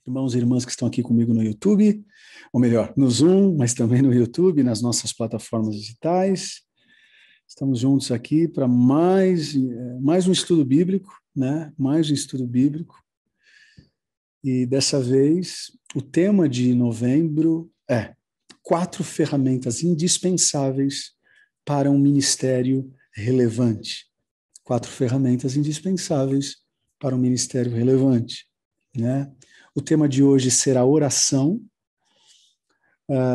irmãos e irmãs que estão aqui comigo no YouTube, ou melhor, no Zoom, mas também no YouTube, nas nossas plataformas digitais. Estamos juntos aqui para mais um estudo bíblico, né? Mais um estudo bíblico. E dessa vez, o tema de novembro é 4 ferramentas indispensáveis para um ministério relevante. 4 ferramentas indispensáveis para um ministério relevante, né? O tema de hoje será oração.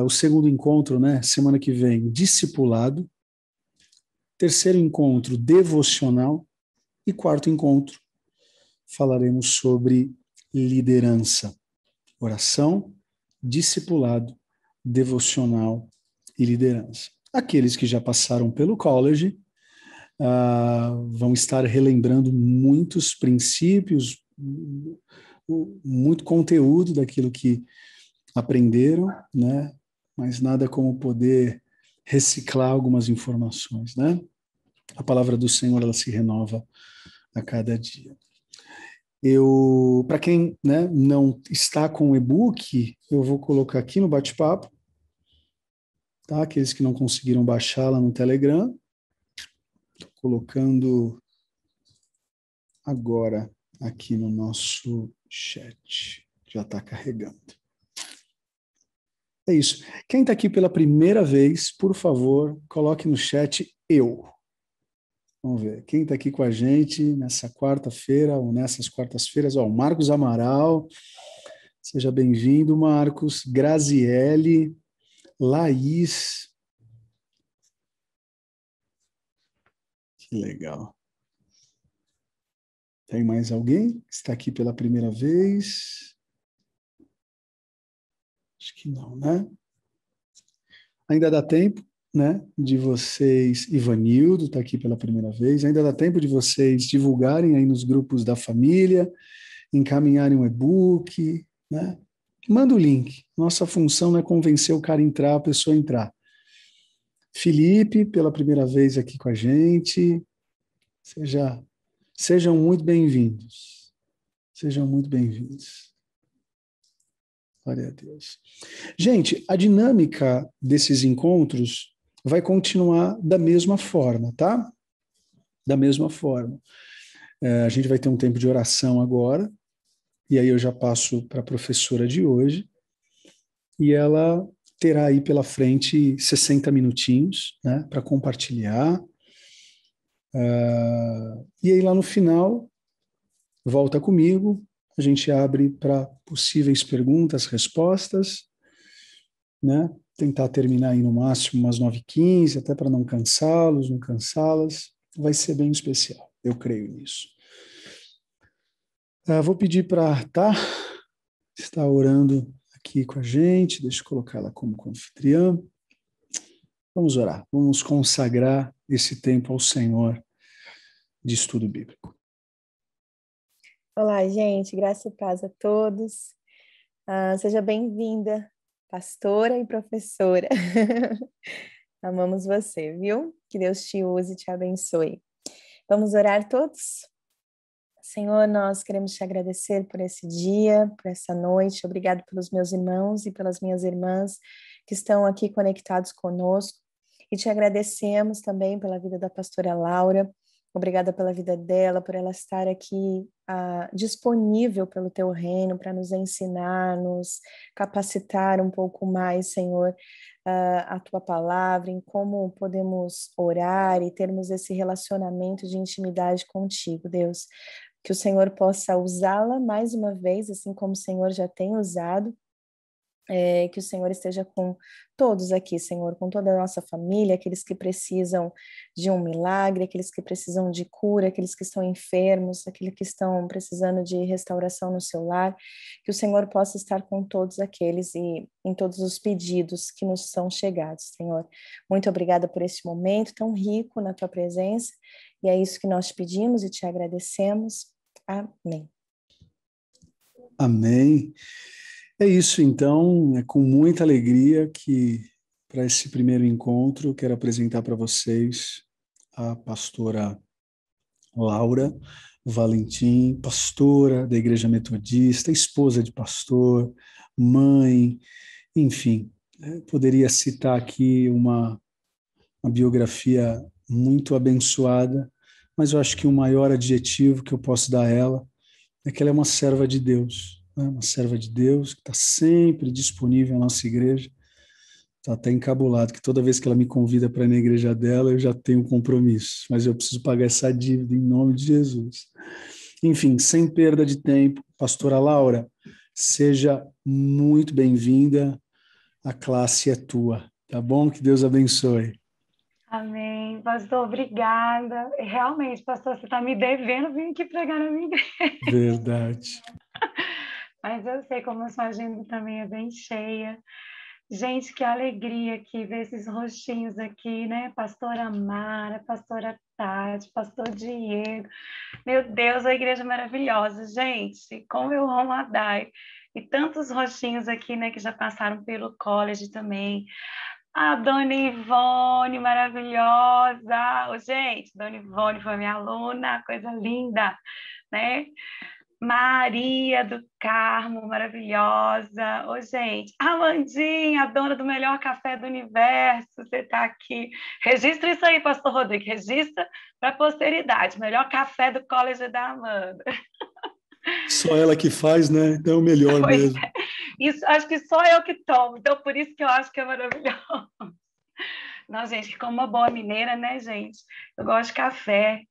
O segundo encontro, né, semana que vem, discipulado. Terceiro encontro, devocional. E quarto encontro, falaremos sobre liderança. Oração, discipulado, devocional e liderança. Aqueles que já passaram pelo college vão estar relembrando muitos princípios, muito conteúdo daquilo que aprenderam, né? Mas nada como poder reciclar algumas informações, né? A palavra do Senhor, ela se renova a cada dia. Para quem, né, não está com o e-book, eu vou colocar aqui no bate-papo, tá? Aqueles que não conseguiram baixar lá no Telegram, tô colocando agora aqui no nosso chat, já está carregando. É isso. Quem está aqui pela primeira vez, por favor, coloque no chat eu. Vamos ver, quem está aqui com a gente nessa quarta-feira ou nessas quartas-feiras? Ó, o Marcos Amaral, seja bem-vindo, Marcos. Graziele, Laís. Que legal. Tem mais alguém que está aqui pela primeira vez? Acho que não, né? Ainda dá tempo, né, de vocês, Ivanildo está aqui pela primeira vez, ainda dá tempo de vocês divulgarem aí nos grupos da família, encaminharem um e-book, né? Manda o link. Nossa função não é convencer o cara a entrar, a pessoa a entrar. Felipe, pela primeira vez aqui com a gente, sejam muito bem-vindos. Sejam muito bem-vindos. Glória a Deus. Gente, a dinâmica desses encontros vai continuar da mesma forma, tá? Da mesma forma. A gente vai ter um tempo de oração agora, e aí eu já passo para a professora de hoje, e ela terá aí pela frente 60 minutinhos, né, para compartilhar. E aí lá no final, volta comigo, a gente abre para possíveis perguntas, respostas, né? Tentar terminar aí no máximo umas 9h15, até para não cansá-los, não cansá-las. Vai ser bem especial, eu creio nisso. Vou pedir para Tá estar orando aqui com a gente, deixa eu colocar ela como anfitriã. Vamos orar, vamos consagrar esse tempo ao Senhor de estudo bíblico. Olá, gente, graça e paz a todos. Seja bem-vinda, pastora e professora. Amamos você, viu? Que Deus te use e te abençoe. Vamos orar todos? Senhor, nós queremos te agradecer por esse dia, por essa noite. Obrigado pelos meus irmãos e pelas minhas irmãs que estão aqui conectados conosco. E te agradecemos também pela vida da pastora Laura. Obrigada pela vida dela, por ela estar aqui disponível pelo teu reino para nos ensinar, nos capacitar um pouco mais, Senhor, a tua palavra, em como podemos orar e termos esse relacionamento de intimidade contigo, Deus. Que o Senhor possa usá-la mais uma vez, assim como o Senhor já tem usado. Que o Senhor esteja com todos aqui, Senhor, com toda a nossa família, aqueles que precisam de um milagre, aqueles que precisam de cura, aqueles que estão enfermos, aqueles que estão precisando de restauração no seu lar, que o Senhor possa estar com todos aqueles e em todos os pedidos que nos são chegados, Senhor. Muito obrigada por este momento tão rico na tua presença, e é isso que nós te pedimos e te agradecemos. Amém. Amém. É isso, então, é com muita alegria que, para esse primeiro encontro, quero apresentar para vocês a pastora Laura. Valentim, pastora da Igreja Metodista, esposa de pastor, mãe, enfim. Poderia citar aqui uma biografia muito abençoada, mas eu acho que o maior adjetivo que eu posso dar a ela é que ela é uma serva de Deus, né? Uma serva de Deus que está sempre disponível na nossa igreja. Está até encabulado que toda vez que ela me convida para ir na igreja dela, eu já tenho um compromisso, mas eu preciso pagar essa dívida em nome de Jesus. Enfim, sem perda de tempo, pastora Laura, seja muito bem-vinda, a classe é tua, tá bom? Que Deus abençoe. Amém. Pastor, obrigada. Realmente, pastor, você está me devendo vir aqui pregar na minha igreja. Verdade. Mas eu sei como a sua agenda também é bem cheia. Gente, que alegria aqui ver esses rostinhos aqui, né? Pastora Mara, pastora Tati, pastor Diego. Meu Deus, a igreja é maravilhosa. Gente, como eu amo a Dai. E tantos rostinhos aqui, né, que já passaram pelo college também. A Dona Ivone, maravilhosa! Ô, gente, Dona Ivone foi minha aluna, coisa linda, né? Maria do Carmo, maravilhosa! Ô, gente, Amandinha, a dona do melhor café do universo, você está aqui. Registra isso aí, pastor Rodrigo, registra para a posteridade. Melhor café do College da Amanda. Só ela que faz, né? Então é o melhor Pois mesmo. é. Isso, acho que só eu que tomo, então por isso que eu acho que é maravilhoso. Não, gente, como uma boa mineira, né, gente? Eu gosto de café.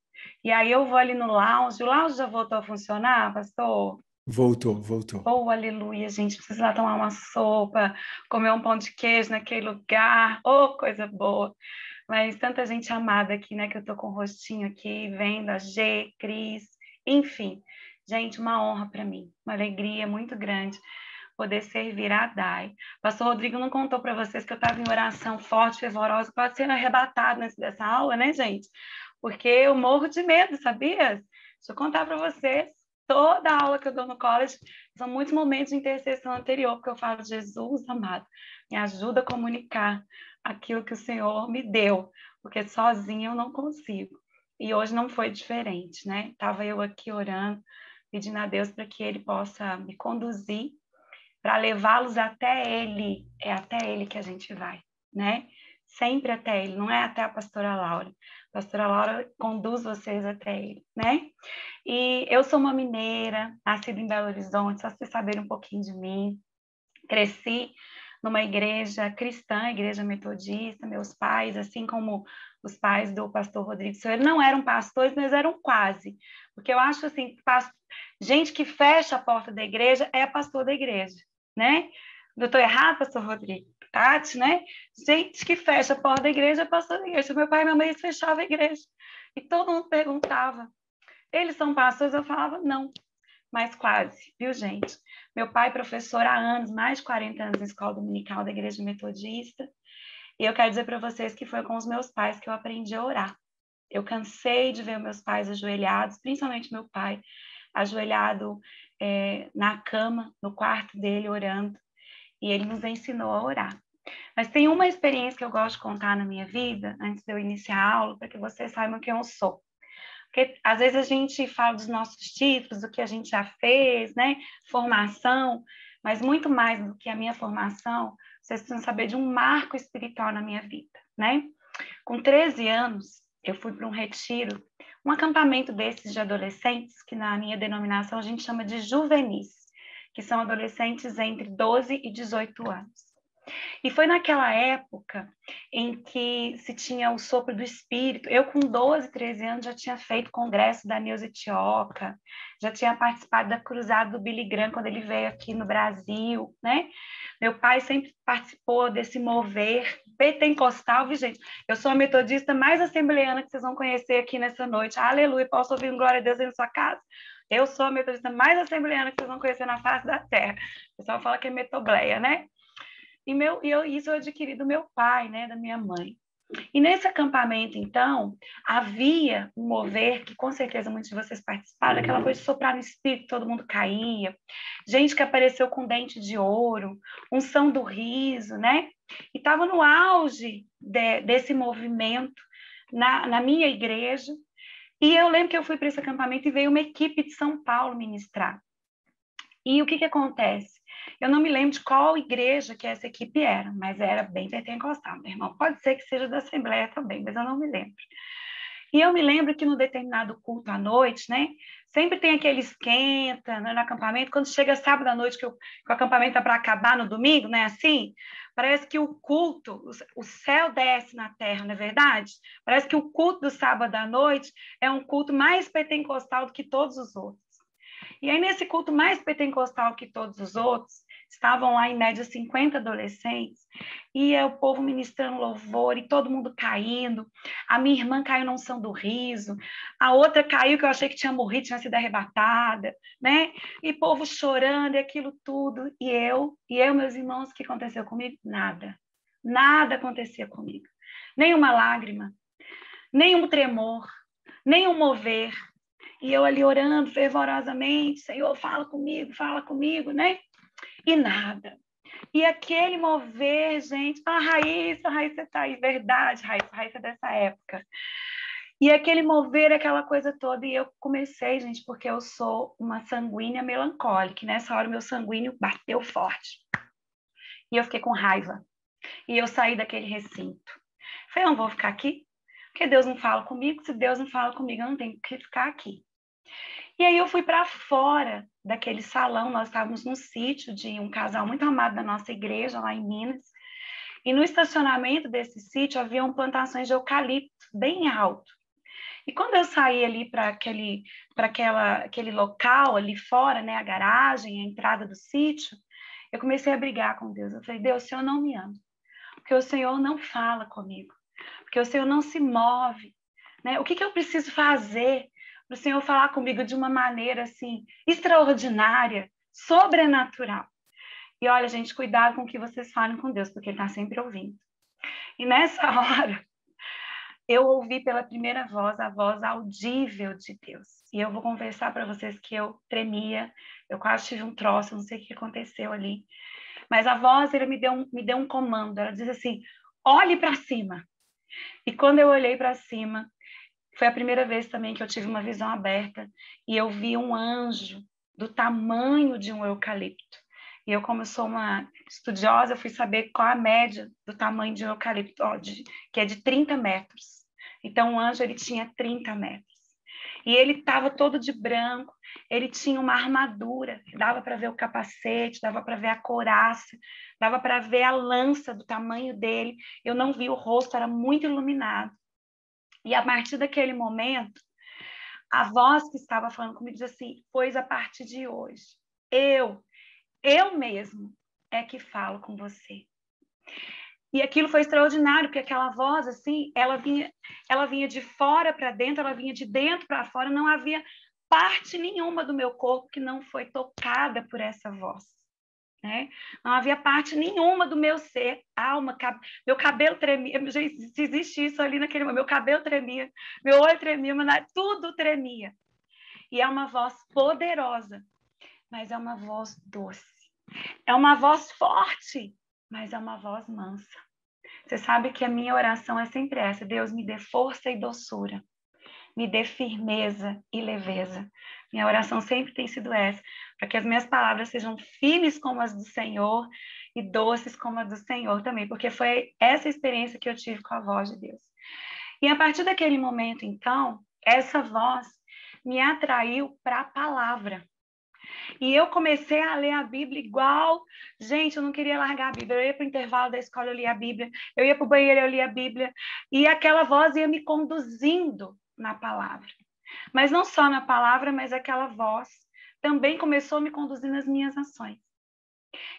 E aí eu vou ali no lounge. O lounge já voltou a funcionar, pastor? Voltou. Oh, aleluia, gente. Preciso ir lá tomar uma sopa, comer um pão de queijo naquele lugar. Oh, coisa boa. Mas tanta gente amada aqui, né? Que eu tô com o rostinho aqui, vendo a G, Cris, enfim. Gente, uma honra para mim, uma alegria muito grande poder servir a Dai. Pastor Rodrigo não contou para vocês que eu estava em oração forte, fervorosa, quase sendo arrebatado dessa aula, né, gente? Porque eu morro de medo, sabia? Deixa eu contar para vocês. Toda a aula que eu dou no college são muitos momentos de intercessão anterior, porque eu falo, Jesus amado, me ajuda a comunicar aquilo que o Senhor me deu, porque sozinha eu não consigo. E hoje não foi diferente, né? Estava eu aqui orando, pedindo a Deus para que Ele possa me conduzir para levá-los até Ele. É até Ele que a gente vai, né? Sempre até Ele, não é até a pastora Laura. A pastora Laura conduz vocês até Ele, né? E eu sou uma mineira, nascida em Belo Horizonte, só vocês saberem um pouquinho de mim. Cresci numa igreja cristã, igreja metodista. Meus pais, assim como os pais do pastor Rodrigo Silveira, não eram pastores, mas eram quase. Porque eu acho assim, gente que fecha a porta da igreja é pastor da igreja, né? Eu estou errado, pastor Rodrigo? Tati, né? Gente que fecha a porta da igreja é pastor da igreja. Meu pai e minha mãe fechavam a igreja. E todo mundo perguntava, eles são pastores? Eu falava, não, mas quase, viu, gente? Meu pai é professor há anos, mais de 40 anos na escola dominical da igreja metodista. E eu quero dizer para vocês que foi com os meus pais que eu aprendi a orar. Eu cansei de ver meus pais ajoelhados, principalmente meu pai, ajoelhado na cama, no quarto dele, orando. E ele nos ensinou a orar. Mas tem uma experiência que eu gosto de contar na minha vida, antes de eu iniciar a aula, para que vocês saibam quem eu sou. Porque às vezes a gente fala dos nossos títulos, do que a gente já fez, né? Formação, mas muito mais do que a minha formação, vocês precisam saber de um marco espiritual na minha vida, né? Com 13 anos, eu fui para um retiro, um acampamento desses de adolescentes, que na minha denominação a gente chama de juvenis, que são adolescentes entre 12 e 18 anos. E foi naquela época em que se tinha o sopro do espírito. Eu, com 12, 13 anos, já tinha feito o congresso da Neuza Tioca, já tinha participado da cruzada do Billy Graham quando ele veio aqui no Brasil, né? Meu pai sempre participou desse mover pentecostal, viu, gente? Eu sou a metodista mais assembleana que vocês vão conhecer aqui nessa noite. Aleluia, posso ouvir um glória a Deus aí na sua casa? Eu sou a metodista mais assembleana que vocês vão conhecer na face da terra. O pessoal fala que é metobleia, né? Isso eu adquiri do meu pai, né, da minha mãe. E nesse acampamento, então, havia um mover que com certeza muitos de vocês participaram, aquela coisa de soprar no espírito, todo mundo caía, gente que apareceu com dente de ouro, unção do riso, né? E estava no auge desse movimento na minha igreja. E eu lembro que eu fui para esse acampamento e veio uma equipe de São Paulo ministrar. E o que acontece? Eu não me lembro de qual igreja que essa equipe era, mas era bem pentecostal, meu irmão. Pode ser que seja da Assembleia também, mas eu não me lembro. E eu me lembro que no determinado culto à noite, né? Sempre tem aquele esquenta, né, no acampamento. Quando chega sábado à noite, que o acampamento está para acabar no domingo, né? Assim, parece que o culto, o céu desce na terra, não é verdade? Parece que o culto do sábado à noite é um culto mais pentecostal do que todos os outros. E aí, nesse culto mais pentecostal que todos os outros, estavam lá, em média, 50 adolescentes, e o povo ministrando louvor, e todo mundo caindo. A minha irmã caiu na unção do riso, a outra caiu, que eu achei que tinha morrido, tinha sido arrebatada, né? E povo chorando, e aquilo tudo. E eu, meus irmãos, o que aconteceu comigo? Nada. Nada acontecia comigo. Nenhuma lágrima, nenhum tremor, nenhum mover. E eu ali orando fervorosamente, Senhor, fala comigo, né? E nada. E aquele mover, gente, Raíssa, você tá aí, verdade, Raíssa é dessa época. E aquele mover, aquela coisa toda, e eu comecei, gente, porque eu sou uma sanguínea melancólica, nessa hora meu sanguíneo bateu forte. E eu fiquei com raiva. E eu saí daquele recinto. Falei, eu não vou ficar aqui, porque Deus não fala comigo, se Deus não fala comigo, eu não tenho que ficar aqui. E aí eu fui para fora daquele salão, nós estávamos no sítio de um casal muito amado da nossa igreja, lá em Minas, e no estacionamento desse sítio haviam plantações de eucalipto bem alto. E quando eu saí ali para aquele local ali fora, né, a garagem, a entrada do sítio, eu comecei a brigar com Deus. Eu falei, Deus, o Senhor não me ama, porque o Senhor não fala comigo, porque o Senhor não se move, né? O que eu preciso fazer para o Senhor falar comigo de uma maneira assim extraordinária, sobrenatural? E olha, gente, cuidado com o que vocês falem com Deus, porque Ele está sempre ouvindo. E nessa hora, eu ouvi pela primeira voz, a voz audível de Deus. E eu vou confessar para vocês que eu tremia, eu quase tive um troço, não sei o que aconteceu ali. Mas a voz, ele me deu um comando, ela diz assim, olhe para cima. E quando eu olhei para cima, foi a primeira vez também que eu tive uma visão aberta e eu vi um anjo do tamanho de um eucalipto. E eu, como sou uma estudiosa, fui saber qual a média do tamanho de um eucalipto, que é de 30 metros. Então, o anjo, ele tinha 30 metros. E ele estava todo de branco, ele tinha uma armadura, dava para ver o capacete, dava para ver a couraça, dava para ver a lança do tamanho dele. Eu não vi o rosto, era muito iluminado. E a partir daquele momento, a voz que estava falando comigo disse assim, pois a partir de hoje, eu mesmo é que falo com você. E aquilo foi extraordinário, porque aquela voz, assim, ela vinha de fora para dentro, ela vinha de dentro para fora, não havia parte nenhuma do meu corpo que não foi tocada por essa voz. Né? Não havia parte nenhuma do meu ser, alma, meu cabelo tremia, gente, se existe isso ali naquele momento, meu cabelo tremia, meu olho tremia, tudo tremia. E é uma voz poderosa, mas é uma voz doce. É uma voz forte, mas é uma voz mansa. Você sabe que a minha oração é sempre essa, Deus, me dê força e doçura, me dê firmeza e leveza. Minha oração sempre tem sido essa, para que as minhas palavras sejam firmes como as do Senhor e doces como as do Senhor também, porque foi essa experiência que eu tive com a voz de Deus. E a partir daquele momento, então, essa voz me atraiu para a palavra. E eu comecei a ler a Bíblia igual... Gente, eu não queria largar a Bíblia. Eu ia para o intervalo da escola, eu lia a Bíblia. Eu ia para o banheiro, eu lia a Bíblia. E aquela voz ia me conduzindo na palavra. Mas não só na palavra, mas aquela voz também começou a me conduzir nas minhas ações.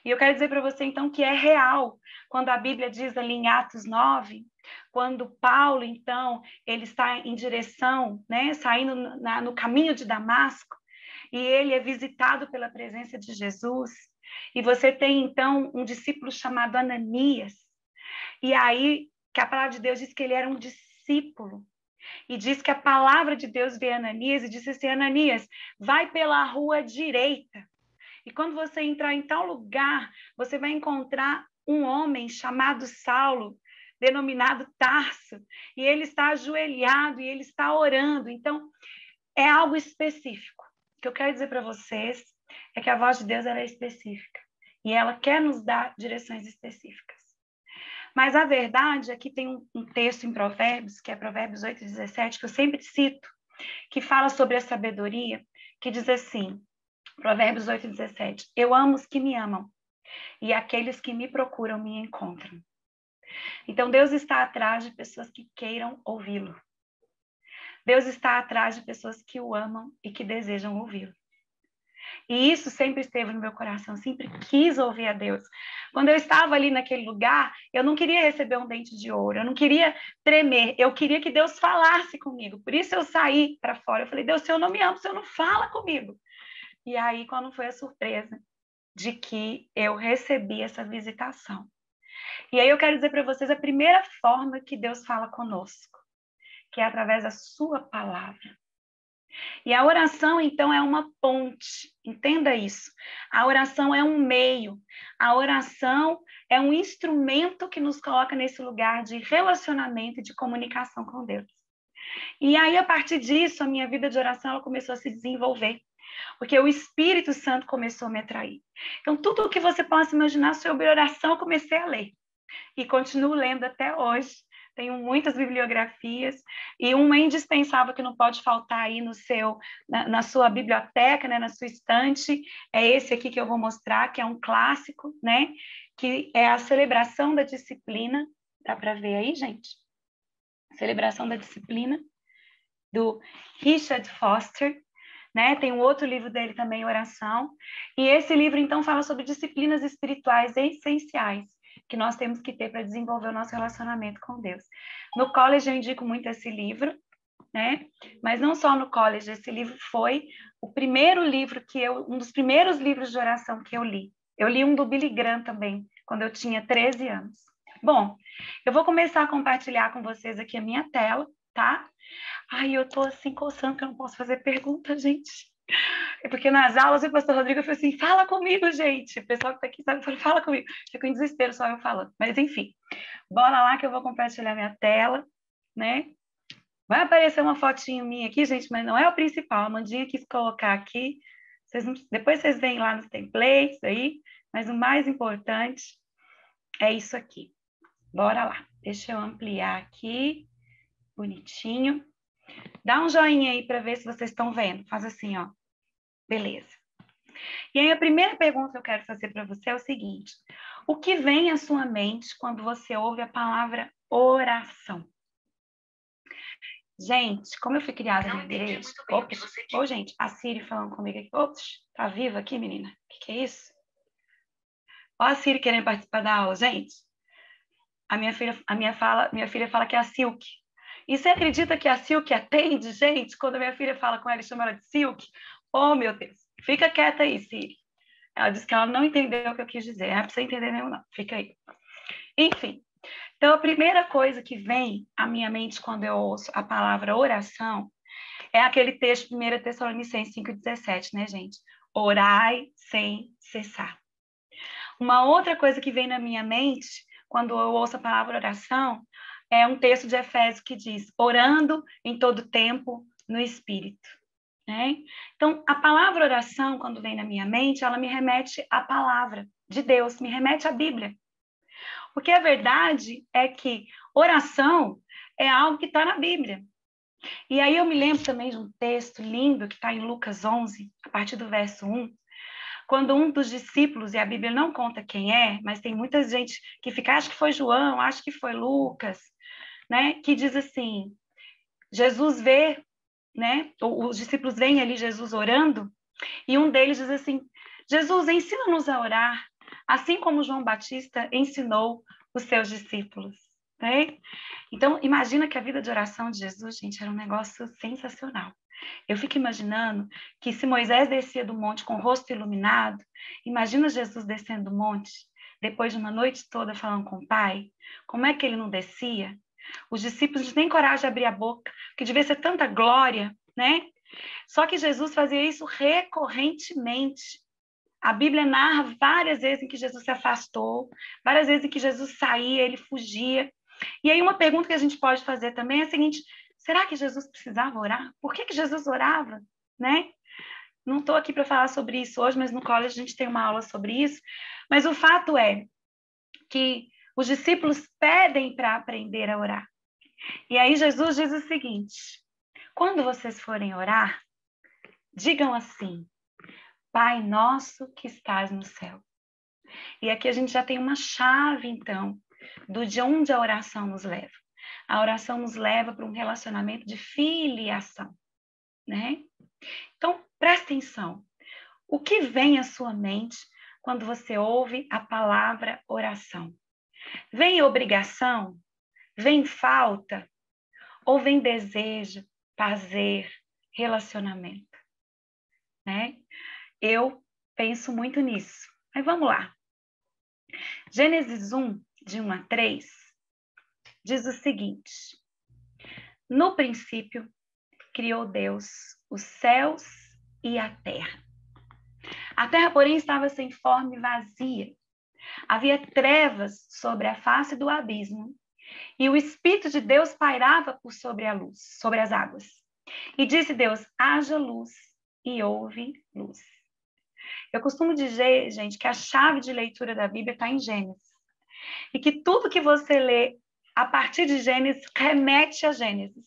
E eu quero dizer para você, então, que é real. Quando a Bíblia diz ali em Atos 9, quando Paulo, então, ele está em direção, né, saindo no caminho de Damasco, e ele é visitado pela presença de Jesus, e você tem, então, um discípulo chamado Ananias, e aí que a palavra de Deus diz que ele era um discípulo, e diz que a palavra de Deus veio a Ananias e disse assim, Ananias, vai pela rua direita, e quando você entrar em tal lugar, você vai encontrar um homem chamado Saulo, denominado Tarso, e ele está ajoelhado, e ele está orando. Então, é algo específico. O que eu quero dizer para vocês é que a voz de Deus ela é específica, e ela quer nos dar direções específicas. Mas a verdade é que tem um texto em Provérbios, que é Provérbios 8:17, que eu sempre cito, que fala sobre a sabedoria, que diz assim, Provérbios 8:17, eu amo os que me amam, e aqueles que me procuram me encontram. Então, Deus está atrás de pessoas que queiram ouvi-lo. Deus está atrás de pessoas que o amam e que desejam ouvi-lo. E isso sempre esteve no meu coração, sempre quis ouvir a Deus. Quando eu estava ali naquele lugar, eu não queria receber um dente de ouro, eu não queria tremer, eu queria que Deus falasse comigo. Por isso eu saí para fora, eu falei, Deus, se eu não me amo, se eu não fala comigo. E aí, quando foi a surpresa de que eu recebi essa visitação. E aí eu quero dizer para vocês a primeira forma que Deus fala conosco, que é através da sua palavra. E a oração, então, é uma ponte, entenda isso. A oração é um meio, a oração é um instrumento que nos coloca nesse lugar de relacionamento e de comunicação com Deus. E aí, a partir disso, a minha vida de oração ela começou a se desenvolver, porque o Espírito Santo começou a me atrair. Então, tudo o que você possa imaginar sobre oração, eu comecei a ler. E continuo lendo até hoje. Tenho muitas bibliografias e uma indispensável que não pode faltar aí na sua biblioteca, né, na sua estante, é esse aqui que eu vou mostrar, que é um clássico, né, que é a Celebração da Disciplina. Dá para ver aí, gente? Celebração da Disciplina, do Richard Foster, né? Tem um outro livro dele também, Oração. E esse livro, então, fala sobre disciplinas espirituais essenciais que nós temos que ter para desenvolver o nosso relacionamento com Deus. No college eu indico muito esse livro, né? Mas não só no college, esse livro foi o primeiro livro um dos primeiros livros de oração que eu li. Eu li um do Billy Graham também, quando eu tinha 13 anos. Bom, eu vou começar a compartilhar com vocês aqui a minha tela, tá? Ai, eu tô assim coçando que eu não posso fazer pergunta, gente. É porque nas aulas o pastor Rodrigo falou assim, fala comigo, gente. O pessoal que tá aqui sabe, fala comigo. Fico em desespero só eu falando. Mas enfim, bora lá que eu vou compartilhar minha tela, né? Vai aparecer uma fotinho minha aqui, gente, mas não é o principal. A Amandinha quis colocar aqui. Depois vocês veem lá nos templates aí, mas o mais importante é isso aqui. Bora lá. Deixa eu ampliar aqui. Bonitinho. Dá um joinha aí para ver se vocês estão vendo. Faz assim, ó. Beleza. E aí a primeira pergunta que eu quero fazer para você é o seguinte: o que vem à sua mente quando você ouve a palavra oração? Gente, como eu fui criada na igreja... Ô, gente, a Siri falando comigo aqui. Ops, tá viva aqui, menina? O que é isso? Ó a Siri querendo participar da aula, gente. Minha filha fala que é a Silk. E você acredita que a Silk atende, gente? Quando a minha filha fala com ela e chama ela de Silk? Oh, meu Deus. Fica quieta aí, Siri. Ela disse que ela não entendeu o que eu quis dizer. Não é para você entender mesmo, não. Fica aí. Enfim. Então, a primeira coisa que vem à minha mente quando eu ouço a palavra oração é aquele texto 1 Tessalonicenses 5,17, né, gente? Orai sem cessar. Uma outra coisa que vem na minha mente quando eu ouço a palavra oração é um texto de Efésios que diz, orando em todo tempo no Espírito. Né? Então, a palavra oração, quando vem na minha mente, ela me remete à palavra de Deus, me remete à Bíblia. Porque a verdade é que oração é algo que está na Bíblia. E aí eu me lembro também de um texto lindo que está em Lucas 11, a partir do verso 1, quando um dos discípulos, e a Bíblia não conta quem é, mas tem muita gente que fica, acho que foi João, acho que foi Lucas, né? Que diz assim, Jesus vê, né? Os discípulos veem ali Jesus orando, e um deles diz assim, Jesus, ensina-nos a orar, assim como João Batista ensinou os seus discípulos. Né? Então, imagina que a vida de oração de Jesus, gente, era um negócio sensacional. Eu fico imaginando que se Moisés descia do monte com o rosto iluminado, imagina Jesus descendo do monte, depois de uma noite toda falando com o Pai, como é que ele não descia? Os discípulos não têm coragem de abrir a boca, que devia ser tanta glória, né? Só que Jesus fazia isso recorrentemente. A Bíblia narra várias vezes em que Jesus se afastou, várias vezes em que Jesus saía, ele fugia. E aí uma pergunta que a gente pode fazer também é a seguinte: será que Jesus precisava orar? Por que Jesus orava, né? Não estou aqui para falar sobre isso hoje, mas no colégio a gente tem uma aula sobre isso. Mas o fato é que os discípulos pedem para aprender a orar. E aí Jesus diz o seguinte: quando vocês forem orar, digam assim: Pai nosso que estás no céu. E aqui a gente já tem uma chave, então, de onde a oração nos leva. A oração nos leva para um relacionamento de filiação, né? Então, presta atenção. O que vem à sua mente quando você ouve a palavra oração? Vem obrigação? Vem falta? Ou vem desejo, prazer, relacionamento? Né? Eu penso muito nisso. Mas vamos lá. Gênesis 1, de 1 a 3, diz o seguinte: no princípio, criou Deus os céus e a terra. A terra, porém, estava sem forma e vazia. Havia trevas sobre a face do abismo, e o Espírito de Deus pairava por sobre a luz, sobre as águas. E disse Deus: haja luz, e houve luz. Eu costumo dizer, gente, que a chave de leitura da Bíblia está em Gênesis. E que tudo que você lê a partir de Gênesis remete a Gênesis.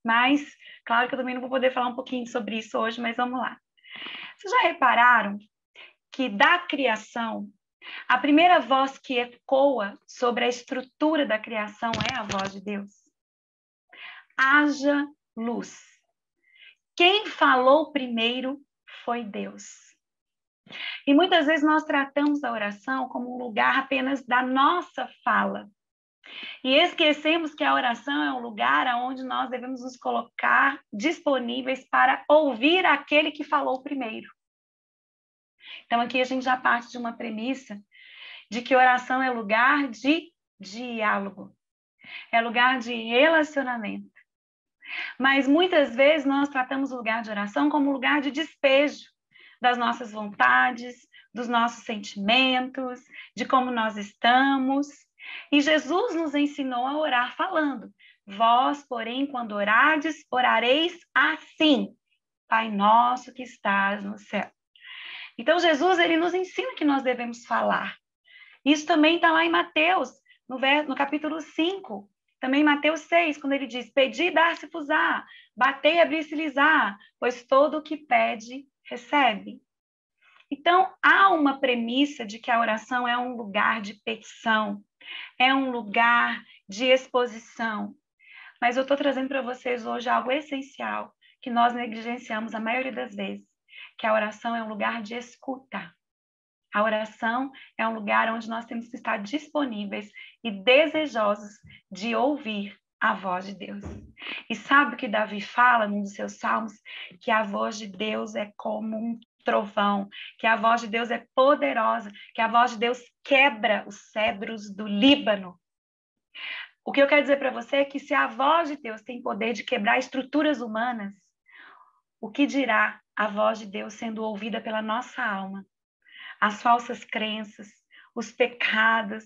Mas, claro que eu também não vou poder falar um pouquinho sobre isso hoje, mas vamos lá. Vocês já repararam que da criação, a primeira voz que ecoa sobre a estrutura da criação é a voz de Deus? Haja luz. Quem falou primeiro foi Deus. E muitas vezes nós tratamos a oração como um lugar apenas da nossa fala. E esquecemos que a oração é um lugar onde nós devemos nos colocar disponíveis para ouvir aquele que falou primeiro. Então aqui a gente já parte de uma premissa de que oração é lugar de diálogo, é lugar de relacionamento. Mas muitas vezes nós tratamos o lugar de oração como lugar de despejo das nossas vontades, dos nossos sentimentos, de como nós estamos. E Jesus nos ensinou a orar falando: vós, porém, quando orardes, orareis assim: Pai nosso que estás no céu. Então Jesus, ele nos ensina que nós devemos falar. Isso também está lá em Mateus, no capítulo 5. Também em Mateus 6, quando ele diz: pedi, dar-se-vos-á, batei, abrir-se-lhes-á, pois todo o que pede, recebe. Então, há uma premissa de que a oração é um lugar de petição, é um lugar de exposição. Mas eu estou trazendo para vocês hoje algo essencial, que nós negligenciamos a maioria das vezes, que a oração é um lugar de escuta. A oração é um lugar onde nós temos que estar disponíveis e desejosos de ouvir a voz de Deus. E sabe o que Davi fala num dos seus salmos? Que a voz de Deus é como um trovão, que a voz de Deus é poderosa, que a voz de Deus quebra os cedros do Líbano. O que eu quero dizer para você é que se a voz de Deus tem poder de quebrar estruturas humanas, o que dirá a voz de Deus sendo ouvida pela nossa alma? As falsas crenças, os pecados,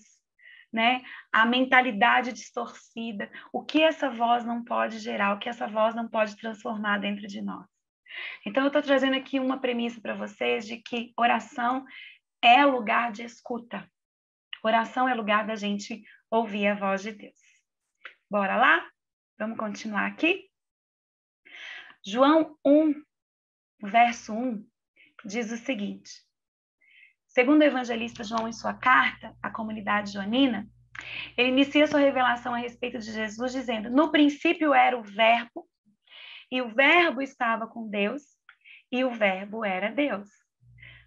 né? A mentalidade distorcida, o que essa voz não pode gerar, o que essa voz não pode transformar dentro de nós. Então, eu estou trazendo aqui uma premissa para vocês de que oração é lugar de escuta. Oração é lugar da gente ouvir a voz de Deus. Bora lá? Vamos continuar aqui? João 1, verso 1, diz o seguinte: segundo o evangelista João, em sua carta à comunidade joanina, ele inicia sua revelação a respeito de Jesus dizendo: no princípio era o Verbo, e o Verbo estava com Deus, e o Verbo era Deus.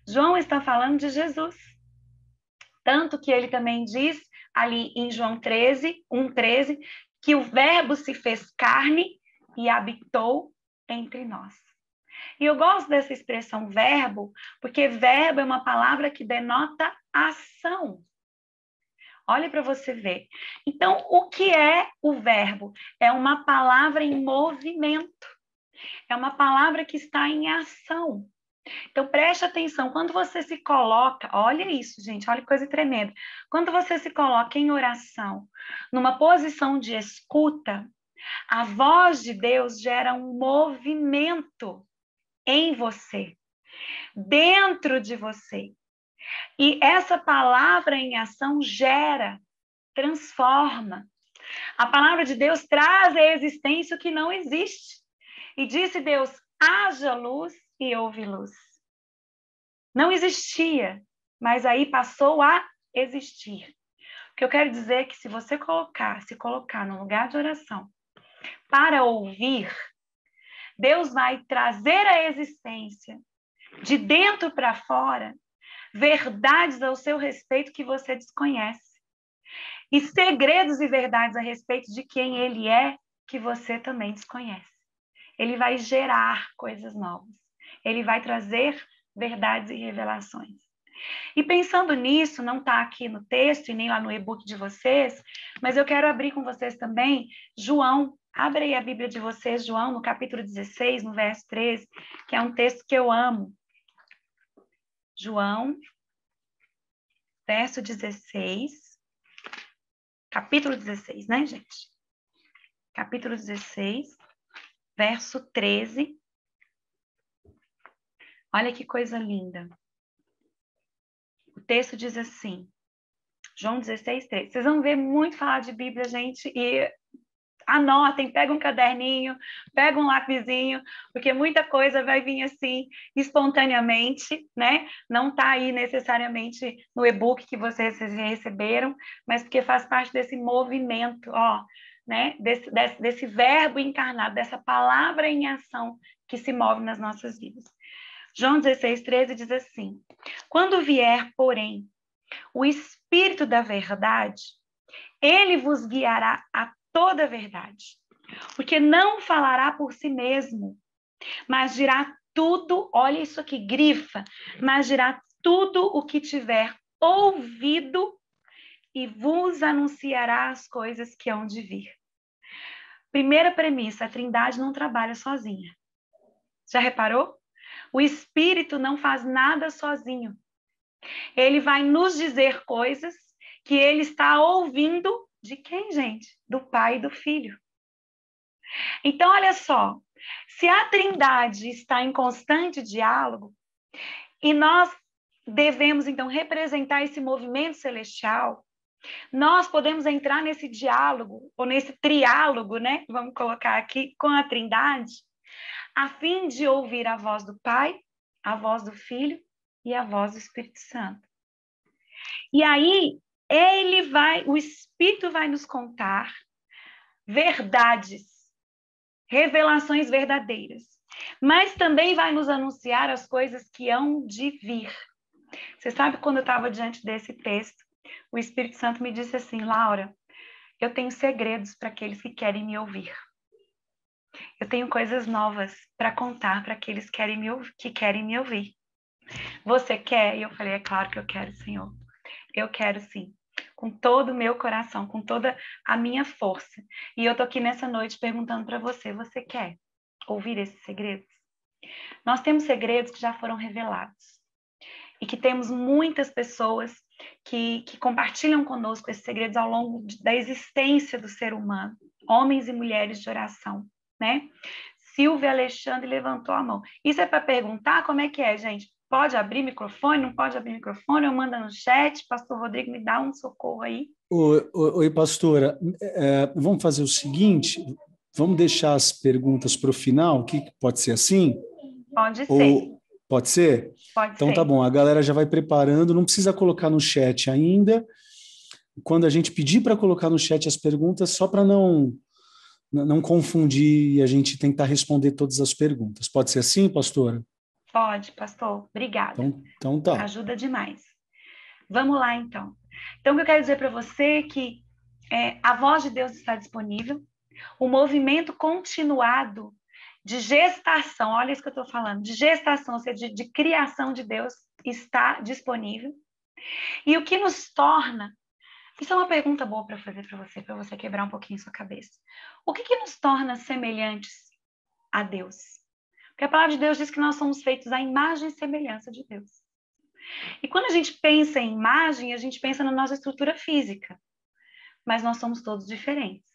João está falando de Jesus. Tanto que ele também diz ali em João 13, 1:13, que o Verbo se fez carne e habitou entre nós. E eu gosto dessa expressão verbo, porque verbo é uma palavra que denota ação. Olha para você ver. Então, o que é o verbo? É uma palavra em movimento. É uma palavra que está em ação. Então, preste atenção, quando você se coloca, olha isso, gente, olha que coisa tremenda. Quando você se coloca em oração, numa posição de escuta, a voz de Deus gera um movimento em você, dentro de você. E essa palavra em ação gera, transforma. A palavra de Deus traz à existência o que não existe. E disse Deus, haja luz e houve luz. Não existia, mas aí passou a existir. O que eu quero dizer é que se você se colocar no lugar de oração para ouvir, Deus vai trazer à existência, de dentro para fora, verdades ao seu respeito que você desconhece. E segredos e verdades a respeito de quem Ele é, que você também desconhece. Ele vai gerar coisas novas. Ele vai trazer verdades e revelações. E pensando nisso, não está aqui no texto e nem lá no e-book de vocês, mas eu quero abrir com vocês também João. Abre aí a Bíblia de vocês, João, no capítulo 16, no verso 13, que é um texto que eu amo. João, verso 16, capítulo 16, né, gente? Capítulo 16, verso 13. Olha que coisa linda. O texto diz assim, João 16, 13. Vocês vão ver muito falar de Bíblia, gente, e anotem, pega um caderninho, pega um lapisinho, porque muita coisa vai vir assim, espontaneamente, né? Não está aí necessariamente no e-book que vocês receberam, mas porque faz parte desse movimento, ó, né? Desse verbo encarnado, dessa palavra em ação que se move nas nossas vidas. João 16, 13 diz assim, quando vier, porém, o Espírito da verdade, ele vos guiará a toda a verdade, porque não falará por si mesmo, mas dirá tudo, olha isso aqui, grifa, mas dirá tudo o que tiver ouvido e vos anunciará as coisas que hão de vir. Primeira premissa, a Trindade não trabalha sozinha. Já reparou? O Espírito não faz nada sozinho. Ele vai nos dizer coisas que ele está ouvindo de quem, gente? Do Pai e do Filho. Então, olha só, se a Trindade está em constante diálogo, e nós devemos, então, representar esse movimento celestial, nós podemos entrar nesse diálogo, ou nesse triálogo, né? Vamos colocar aqui, com a Trindade, a fim de ouvir a voz do Pai, a voz do Filho e a voz do Espírito Santo. E aí, o Espírito vai nos contar verdades, revelações verdadeiras, mas também vai nos anunciar as coisas que hão de vir. Você sabe, quando eu estava diante desse texto, o Espírito Santo me disse assim, Laura, eu tenho segredos para aqueles que querem me ouvir. Eu tenho coisas novas para contar para aqueles que querem me ouvir. Você quer? E eu falei, é claro que eu quero, Senhor. Eu quero sim, com todo o meu coração, com toda a minha força. E eu tô aqui nessa noite perguntando para você, você quer ouvir esses segredos? Nós temos segredos que já foram revelados. E que temos muitas pessoas que compartilham conosco esses segredos ao longo da existência do ser humano. Homens e mulheres de oração, né? Silvia Alexandre levantou a mão. Isso é para perguntar como é que é, gente? Pode abrir microfone? Não pode abrir microfone? Eu mando no chat. Pastor Rodrigo, me dá um socorro aí. Oi, pastora. Vamos fazer o seguinte, vamos deixar as perguntas para o final, que pode ser assim? Pode ser. Ou pode ser? Pode então ser. Tá bom, a galera já vai preparando, não precisa colocar no chat ainda. Quando a gente pedir para colocar no chat as perguntas, só para não confundir e a gente tentar responder todas as perguntas. Pode ser assim, pastora? Pode, pastor. Obrigada. Então tá. Ajuda demais. Vamos lá, então. Então, o que eu quero dizer para você é que a voz de Deus está disponível, o movimento continuado de gestação, olha isso que eu estou falando, de gestação, ou seja, de criação de Deus está disponível. E o que nos torna, isso é uma pergunta boa para fazer para você quebrar um pouquinho sua cabeça. O que nos torna semelhantes a Deus? Porque a palavra de Deus diz que nós somos feitos à imagem e semelhança de Deus. E quando a gente pensa em imagem, a gente pensa na nossa estrutura física. Mas nós somos todos diferentes.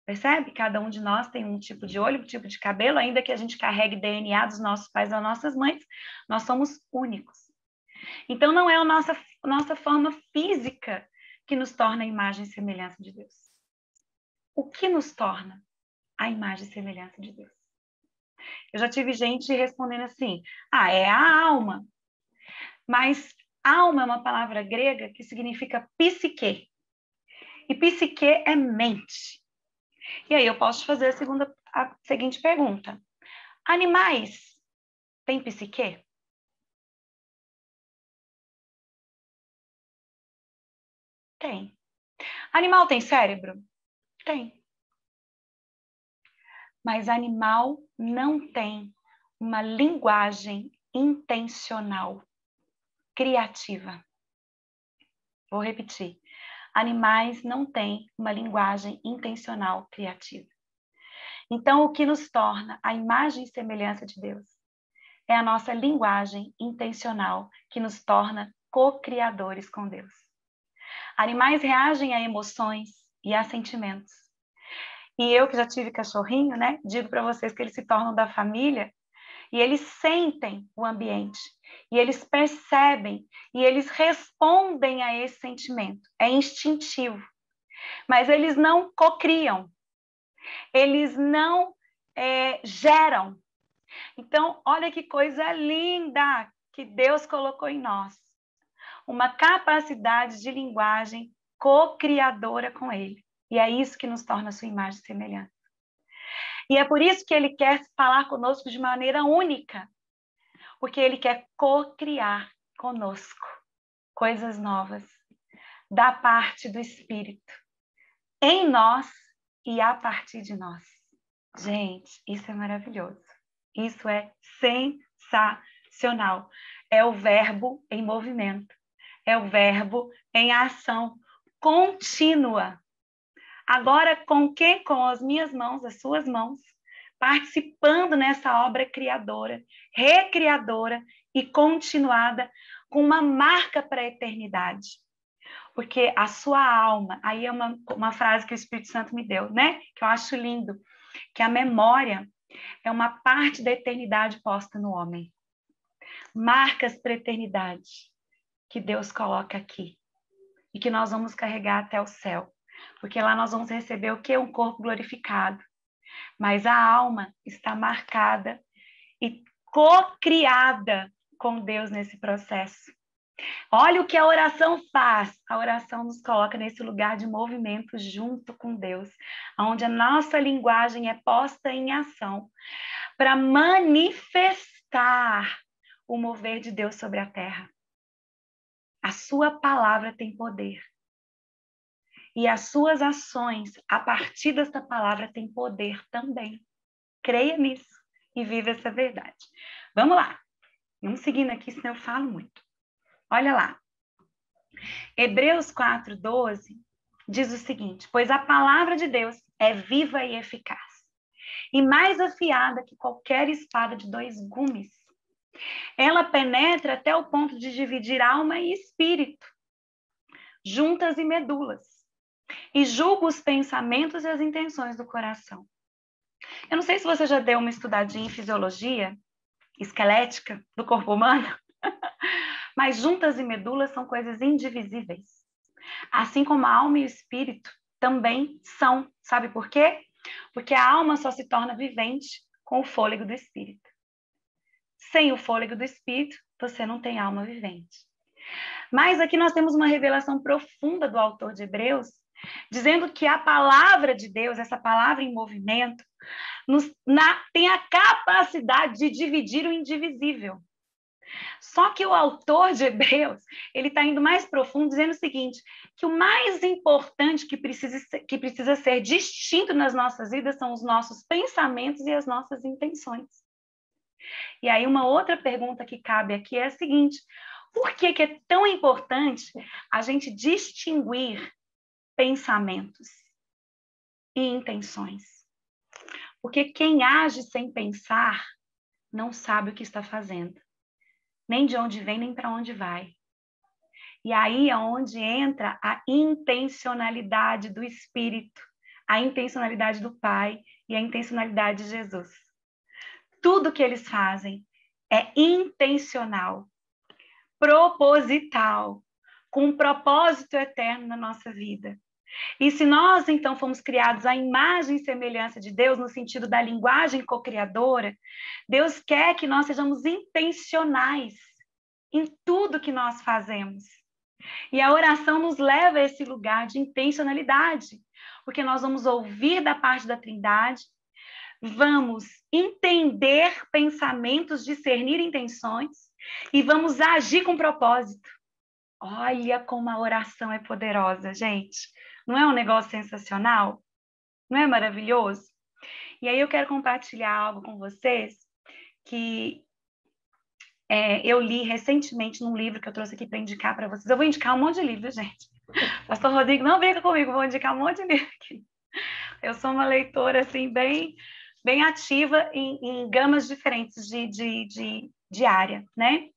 Percebe? Cada um de nós tem um tipo de olho, um tipo de cabelo, ainda que a gente carregue DNA dos nossos pais ou das nossas mães, nós somos únicos. Então, não é a nossa forma física que nos torna a imagem e semelhança de Deus. O que nos torna a imagem e semelhança de Deus? Eu já tive gente respondendo assim, é a alma. Mas alma é uma palavra grega que significa psique. E psique é mente. E aí eu posso fazer a seguinte pergunta. Animais têm psique? Tem. Animal tem cérebro? Tem. Mas animal não tem uma linguagem intencional, criativa. Vou repetir. Animais não têm uma linguagem intencional, criativa. Então, o que nos torna a imagem e semelhança de Deus é a nossa linguagem intencional, que nos torna co-criadores com Deus. Animais reagem a emoções e a sentimentos. E eu, que já tive cachorrinho, né, digo para vocês que eles se tornam da família e eles sentem o ambiente, e eles percebem, e eles respondem a esse sentimento. É instintivo. Mas eles não cocriam. Eles não geram. Então, olha que coisa linda que Deus colocou em nós. Uma capacidade de linguagem co-criadora com Ele. E é isso que nos torna a sua imagem e semelhança. E é por isso que Ele quer falar conosco de maneira única. Porque Ele quer co-criar conosco coisas novas da parte do Espírito. Em nós e a partir de nós. Gente, isso é maravilhoso. Isso é sensacional. É o verbo em movimento. É o verbo em ação contínua. Agora, com quê? Com as minhas mãos, as suas mãos, participando nessa obra criadora, recriadora e continuada, com uma marca para a eternidade. Porque a sua alma, aí é uma frase que o Espírito Santo me deu, né? Que eu acho lindo, que a memória é uma parte da eternidade posta no homem. Marcas para a eternidade que Deus coloca aqui e que nós vamos carregar até o céu. Porque lá nós vamos receber o quê? Um corpo glorificado. Mas a alma está marcada e co-criada com Deus nesse processo. Olha o que a oração faz. A oração nos coloca nesse lugar de movimento junto com Deus, onde a nossa linguagem é posta em ação para manifestar o mover de Deus sobre a terra. A sua palavra tem poder. E as suas ações, a partir dessa palavra, têm poder também. Creia nisso e viva essa verdade. Vamos lá. Vamos seguindo aqui, senão eu falo muito. Olha lá. Hebreus 4:12 diz o seguinte: pois a palavra de Deus é viva e eficaz, e mais afiada que qualquer espada de 2 gumes. Ela penetra até o ponto de dividir alma e espírito, juntas e medulas, e julga os pensamentos e as intenções do coração. Eu não sei se você já deu uma estudadinha em fisiologia esquelética do corpo humano, mas juntas e medulas são coisas indivisíveis. Assim como a alma e o espírito também são. Sabe por quê? Porque a alma só se torna vivente com o fôlego do espírito. Sem o fôlego do espírito, você não tem alma vivente. Mas aqui nós temos uma revelação profunda do autor de Hebreus, dizendo que a palavra de Deus, essa palavra em movimento, tem a capacidade de dividir o indivisível. Só que o autor de Hebreus, ele está indo mais profundo, dizendo o seguinte, que o mais importante que precisa ser distinto nas nossas vidas são os nossos pensamentos e as nossas intenções. E aí uma outra pergunta que cabe aqui é a seguinte: por que é tão importante a gente distinguir pensamentos e intenções? Porque quem age sem pensar não sabe o que está fazendo, nem de onde vem, nem para onde vai. E aí é onde entra a intencionalidade do Espírito, a intencionalidade do Pai e a intencionalidade de Jesus. Tudo que eles fazem é intencional, proposital, com um propósito eterno na nossa vida. E se nós, então, fomos criados à imagem e semelhança de Deus, no sentido da linguagem co-criadora, Deus quer que nós sejamos intencionais em tudo que nós fazemos. E a oração nos leva a esse lugar de intencionalidade, porque nós vamos ouvir da parte da Trindade, vamos entender pensamentos, discernir intenções e vamos agir com propósito. Olha como a oração é poderosa, gente. Não é um negócio sensacional? Não é maravilhoso? E aí eu quero compartilhar algo com vocês que eu li recentemente num livro que eu trouxe aqui para indicar para vocês. Eu vou indicar um monte de livro, gente. Pastor Rodrigo, não brinca comigo, vou indicar um monte de livro aqui. Eu sou uma leitora assim, bem ativa em gamas diferentes de área, né?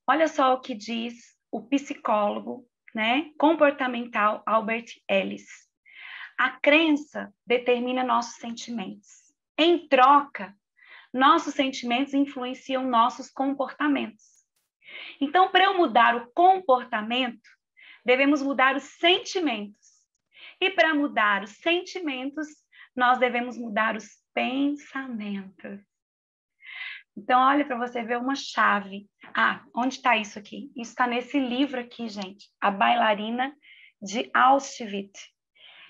Olha só o que diz o psicólogo, né, comportamental Albert Ellis. A crença determina nossos sentimentos. Em troca, nossos sentimentos influenciam nossos comportamentos. Então, para eu mudar o comportamento, devemos mudar os sentimentos. E para mudar os sentimentos, nós devemos mudar os pensamentos. Então, olha para você ver uma chave. Ah, onde está isso aqui? Isso está nesse livro aqui, gente. A Bailarina de Auschwitz,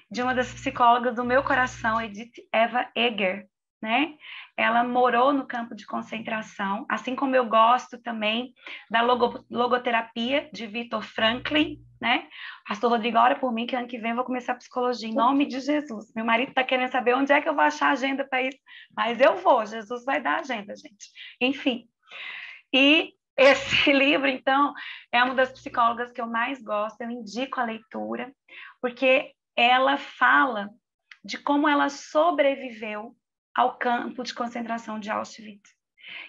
de uma das psicólogas do meu coração, Edith Eva Eger, né? Ela morou no campo de concentração, assim como eu gosto também da logoterapia de Viktor Frankl, né? Pastor Rodrigo, ora por mim que ano que vem eu vou começar psicologia, em nome de Jesus. Meu marido está querendo saber onde é que eu vou achar agenda para isso, mas eu vou, Jesus vai dar agenda, gente. Enfim, e esse livro, então, é uma das psicólogas que eu mais gosto, eu indico a leitura, porque ela fala de como ela sobreviveu ao campo de concentração de Auschwitz.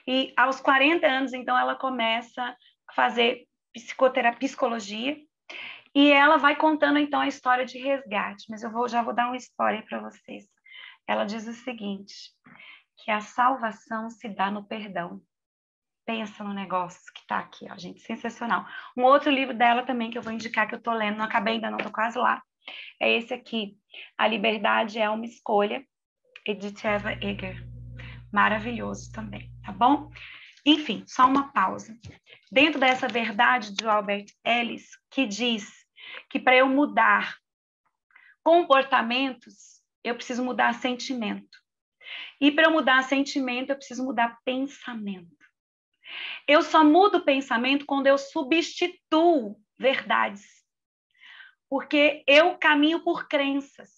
E aos 40 anos, então, ela começa a fazer psicologia e ela vai contando, então, a história de resgate. Mas já vou dar um spoiler para vocês. Ela diz o seguinte, que a salvação se dá no perdão. Pensa no negócio que está aqui, ó, gente, sensacional. Um outro livro dela também que eu vou indicar, que eu estou lendo, não acabei ainda, não estou quase lá, é esse aqui, A Liberdade é uma Escolha, Edith Eva Eger. Maravilhoso também, tá bom? Enfim, só uma pausa. Dentro dessa verdade do Albert Ellis, que diz que para eu mudar comportamentos, eu preciso mudar sentimento. E para eu mudar sentimento, eu preciso mudar pensamento. Eu só mudo o pensamento quando eu substituo verdades. Porque eu caminho por crenças.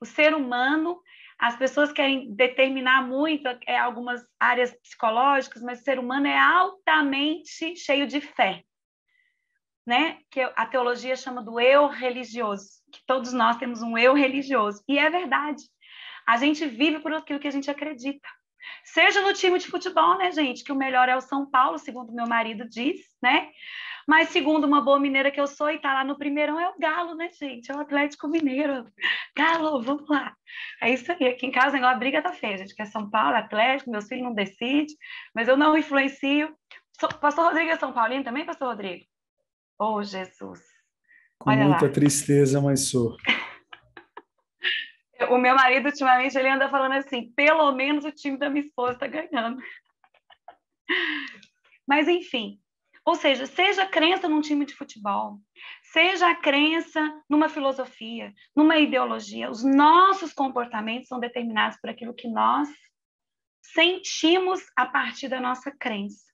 O ser humano, as pessoas querem determinar muito algumas áreas psicológicas, mas o ser humano é altamente cheio de fé, né? Que a teologia chama do eu religioso, que todos nós temos um eu religioso. E é verdade. A gente vive por aquilo que a gente acredita. Seja no time de futebol, né, gente? Que o melhor é o São Paulo, segundo meu marido diz, né? Mas segundo uma boa mineira que eu sou, e tá lá no primeirão, é o Galo, né, gente? É o Atlético Mineiro. Galo, vamos lá. É isso aí. Aqui em casa, a briga tá feia, gente. Que é São Paulo, Atlético, meus filhos não decidem, mas eu não influencio. Pastor Rodrigo é São Paulino também, Pastor Rodrigo? Oh, Jesus. Com olha muita lá. Tristeza, mas sou. O meu marido, ultimamente, ele anda falando assim, pelo menos o time da minha esposa tá ganhando. Mas, enfim, ou seja a crença num time de futebol, seja a crença numa filosofia, numa ideologia, os nossos comportamentos são determinados por aquilo que nós sentimos a partir da nossa crença.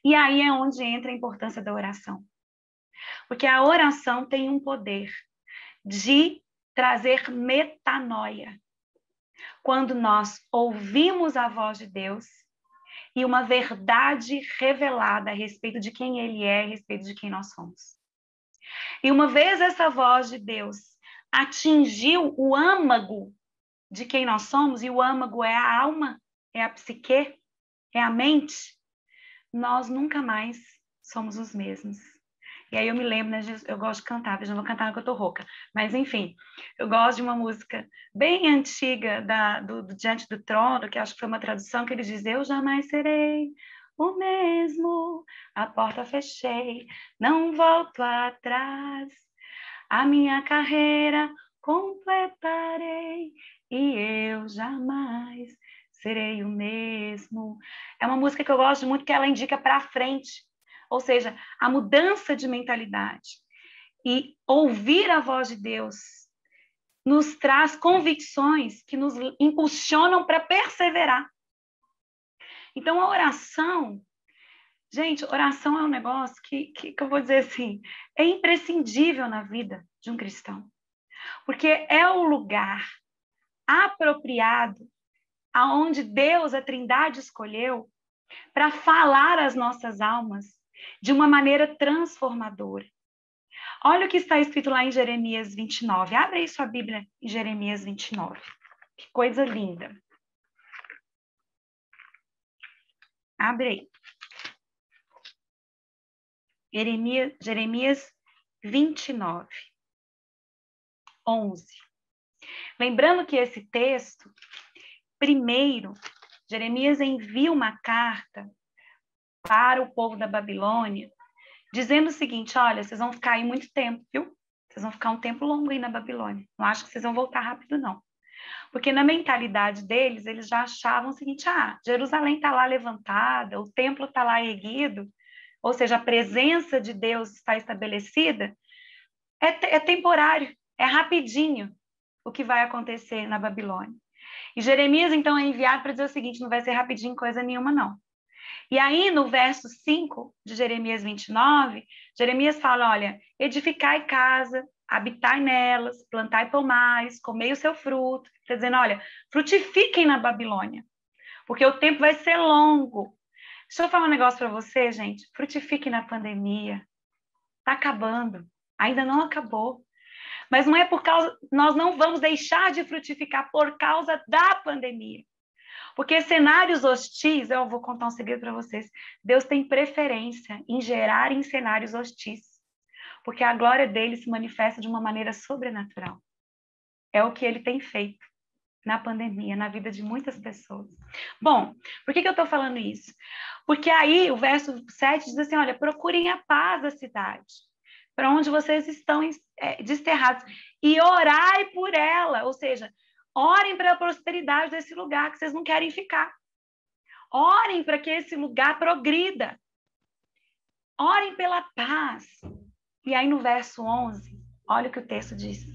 E aí é onde entra a importância da oração. Porque a oração tem um poder de trazer metanoia. Quando nós ouvimos a voz de Deus e uma verdade revelada a respeito de quem Ele é, a respeito de quem nós somos. E uma vez essa voz de Deus atingiu o âmago de quem nós somos, e o âmago é a alma, é a psique, é a mente, nós nunca mais somos os mesmos. E aí eu me lembro, né, eu gosto de cantar, veja, não vou cantar porque eu tô rouca, mas enfim, eu gosto de uma música bem antiga do Diante do Trono, que acho que foi uma tradução que ele diz: eu jamais serei o mesmo, a porta fechei, não volto atrás, a minha carreira completarei e eu jamais serei o mesmo. É uma música que eu gosto muito, que ela indica para frente, ou seja, a mudança de mentalidade. E ouvir a voz de Deus nos traz convicções que nos impulsionam para perseverar. Então, a oração, gente, oração é um negócio que eu vou dizer assim, é imprescindível na vida de um cristão. Porque é o lugar apropriado aonde Deus, a Trindade, escolheu para falar às nossas almas de uma maneira transformadora. Olha o que está escrito lá em Jeremias 29. Abre aí sua Bíblia em Jeremias 29. Que coisa linda. Abre aí. Jeremias 29, 11. Lembrando que esse texto, primeiro, Jeremias envia uma carta para o povo da Babilônia, dizendo o seguinte: olha, vocês vão ficar aí muito tempo, viu? Vocês vão ficar um tempo longo aí na Babilônia. Não acho que vocês vão voltar rápido, não. Porque na mentalidade deles, eles já achavam o seguinte: Jerusalém está lá levantada, o templo está lá erguido, ou seja, a presença de Deus está estabelecida, é temporário, é rapidinho o que vai acontecer na Babilônia. E Jeremias, então, é enviado para dizer o seguinte: não vai ser rapidinho coisa nenhuma, não. E aí, no verso 5 de Jeremias 29, Jeremias fala: olha, edificai casa, habitai nelas, plantai pomares, comei o seu fruto. Está dizendo: olha, frutifiquem na Babilônia, porque o tempo vai ser longo. Deixa eu falar um negócio para você, gente. Frutifique na pandemia. Está acabando. Ainda não acabou. Mas não é por causa... Nós não vamos deixar de frutificar por causa da pandemia. Porque cenários hostis, eu vou contar um segredo para vocês, Deus tem preferência em gerar em cenários hostis, porque a glória dele se manifesta de uma maneira sobrenatural. É o que ele tem feito na pandemia, na vida de muitas pessoas. Bom, por que eu estou falando isso? Porque aí o verso 7 diz assim: olha, procurem a paz da cidade, para onde vocês estão desterrados, e orai por ela, ou seja, orem para a prosperidade desse lugar que vocês não querem ficar. Orem para que esse lugar progrida. Orem pela paz. E aí no verso 11, olha o que o texto diz: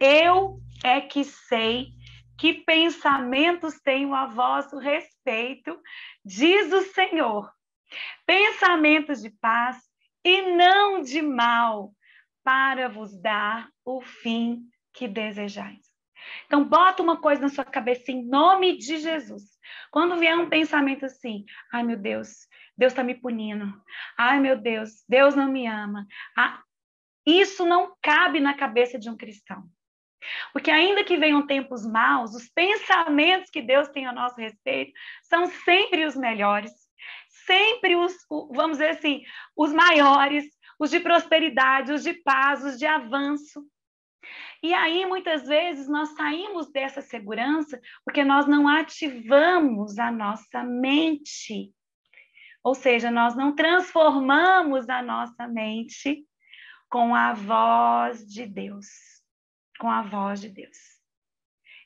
eu é que sei que pensamentos tenho a vosso respeito, diz o Senhor, pensamentos de paz e não de mal, para vos dar o fim que desejais. Então, bota uma coisa na sua cabeça em nome de Jesus. Quando vier um pensamento assim: ai meu Deus, Deus está me punindo. Ai meu Deus, Deus não me ama. Isso não cabe na cabeça de um cristão. Porque ainda que venham tempos maus, os pensamentos que Deus tem a nosso respeito são sempre os melhores, sempre vamos dizer assim, os maiores, os de prosperidade, os de paz, os de avanço. E aí, muitas vezes, nós saímos dessa segurança porque nós não ativamos a nossa mente. Ou seja, nós não transformamos a nossa mente com a voz de Deus. Com a voz de Deus.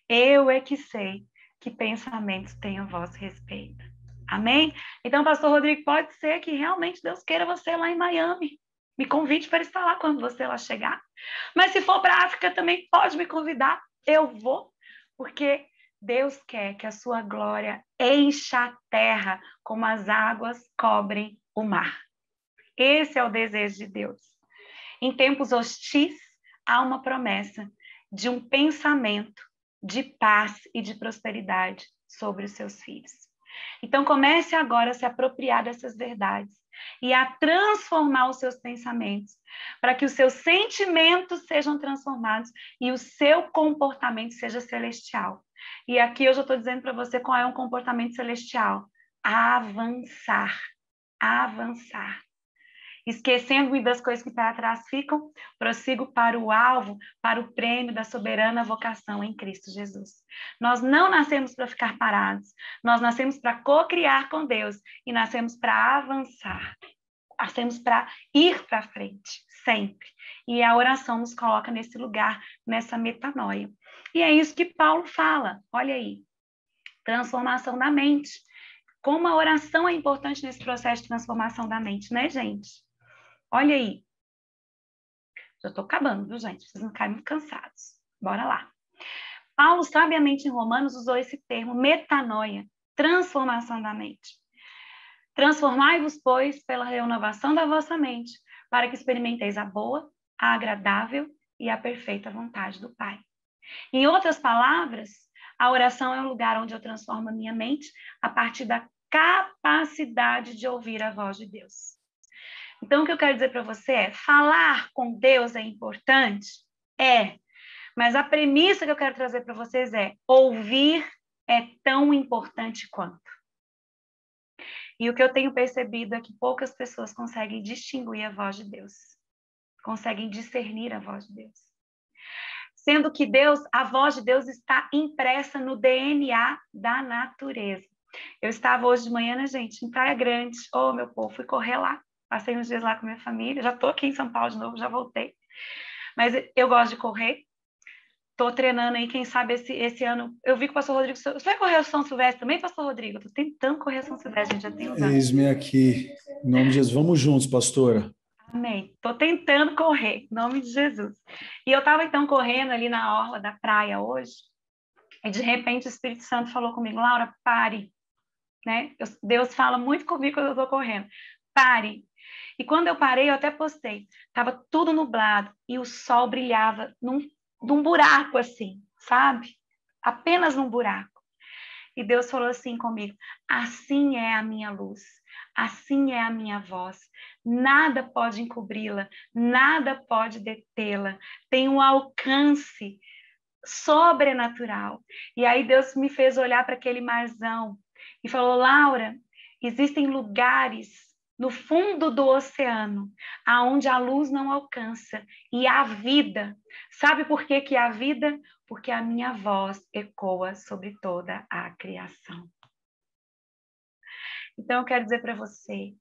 Eu é que sei que pensamentos têm a vosso respeito. Amém? Então, pastor Rodrigo, pode ser que realmente Deus queira você lá em Miami. Me convide para estar lá quando você lá chegar. Mas se for para a África também pode me convidar. Eu vou, porque Deus quer que a sua glória encha a terra como as águas cobrem o mar. Esse é o desejo de Deus. Em tempos hostis, há uma promessa de um pensamento de paz e de prosperidade sobre os seus filhos. Então, comece agora a se apropriar dessas verdades e a transformar os seus pensamentos, para que os seus sentimentos sejam transformados e o seu comportamento seja celestial. E aqui eu já estou dizendo para você qual é um comportamento celestial. Avançar. Avançar. Esquecendo-me das coisas que para trás ficam, prossigo para o alvo, para o prêmio da soberana vocação em Cristo Jesus. Nós não nascemos para ficar parados, nós nascemos para co-criar com Deus e nascemos para avançar. Nascemos para ir para frente, sempre. E a oração nos coloca nesse lugar, nessa metanoia. E é isso que Paulo fala, olha aí, transformação da mente. Como a oração é importante nesse processo de transformação da mente, né, gente? Olha aí. Já estou acabando, viu, gente? Vocês não ficarem muito cansados. Bora lá. Paulo, sabiamente em Romanos, usou esse termo metanoia, transformação da mente. Transformai-vos, pois, pela renovação da vossa mente, para que experimenteis a boa, a agradável e a perfeita vontade do Pai. Em outras palavras, a oração é um lugar onde eu transformo a minha mente a partir da capacidade de ouvir a voz de Deus. Então, o que eu quero dizer para você é, falar com Deus é importante? É. Mas a premissa que eu quero trazer para vocês é, ouvir é tão importante quanto. E o que eu tenho percebido é que poucas pessoas conseguem distinguir a voz de Deus. Conseguem discernir a voz de Deus. Sendo que Deus, a voz de Deus está impressa no DNA da natureza. Eu estava hoje de manhã, né, gente, em Praia Grande. Oh, meu povo, fui correr lá. Passei uns dias lá com minha família. Já estou aqui em São Paulo de novo, já voltei. Mas eu gosto de correr. Estou treinando aí, quem sabe esse ano. Eu vi que o pastor Rodrigo... Você vai correr o São Silvestre também, pastor Rodrigo? Estou tentando correr o São Silvestre, gente, já tem uns anos. Eis-me aqui. Em nome de Jesus. Vamos juntos, pastora. Amém. Estou tentando correr, em nome de Jesus. E eu estava, então, correndo ali na orla da praia hoje. E, de repente, o Espírito Santo falou comigo, Laura, pare. Né? Deus fala muito comigo quando eu estou correndo. Pare. E quando eu parei, eu até postei. Estava tudo nublado e o sol brilhava num buraco assim, sabe? Apenas num buraco. E Deus falou assim comigo, assim é a minha luz, assim é a minha voz. Nada pode encobri-la, nada pode detê-la. Tem um alcance sobrenatural. E aí Deus me fez olhar para aquele marzão e falou, Laura, existem lugares no fundo do oceano, aonde a luz não alcança, e há vida. Sabe por que que há vida? Porque a minha voz ecoa sobre toda a criação. Então eu quero dizer para você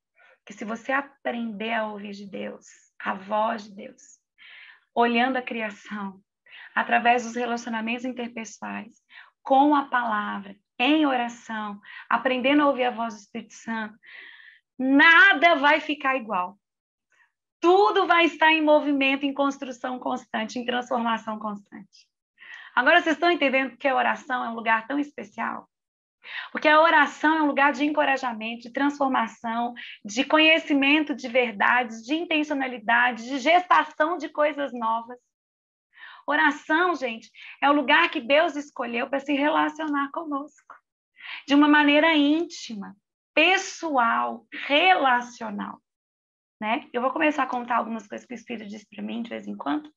que se você aprender a ouvir de Deus, a voz de Deus, olhando a criação, através dos relacionamentos interpessoais, com a palavra, em oração, aprendendo a ouvir a voz do Espírito Santo, nada vai ficar igual. Tudo vai estar em movimento, em construção constante, em transformação constante. Agora, vocês estão entendendo que a oração é um lugar tão especial? Porque a oração é um lugar de encorajamento, de transformação, de conhecimento de verdades, de intencionalidade, de gestação de coisas novas. Oração, gente, é o lugar que Deus escolheu para se relacionar conosco. De uma maneira íntima, pessoal, relacional. Né? Eu vou começar a contar algumas coisas que o Espírito disse para mim de vez em quando,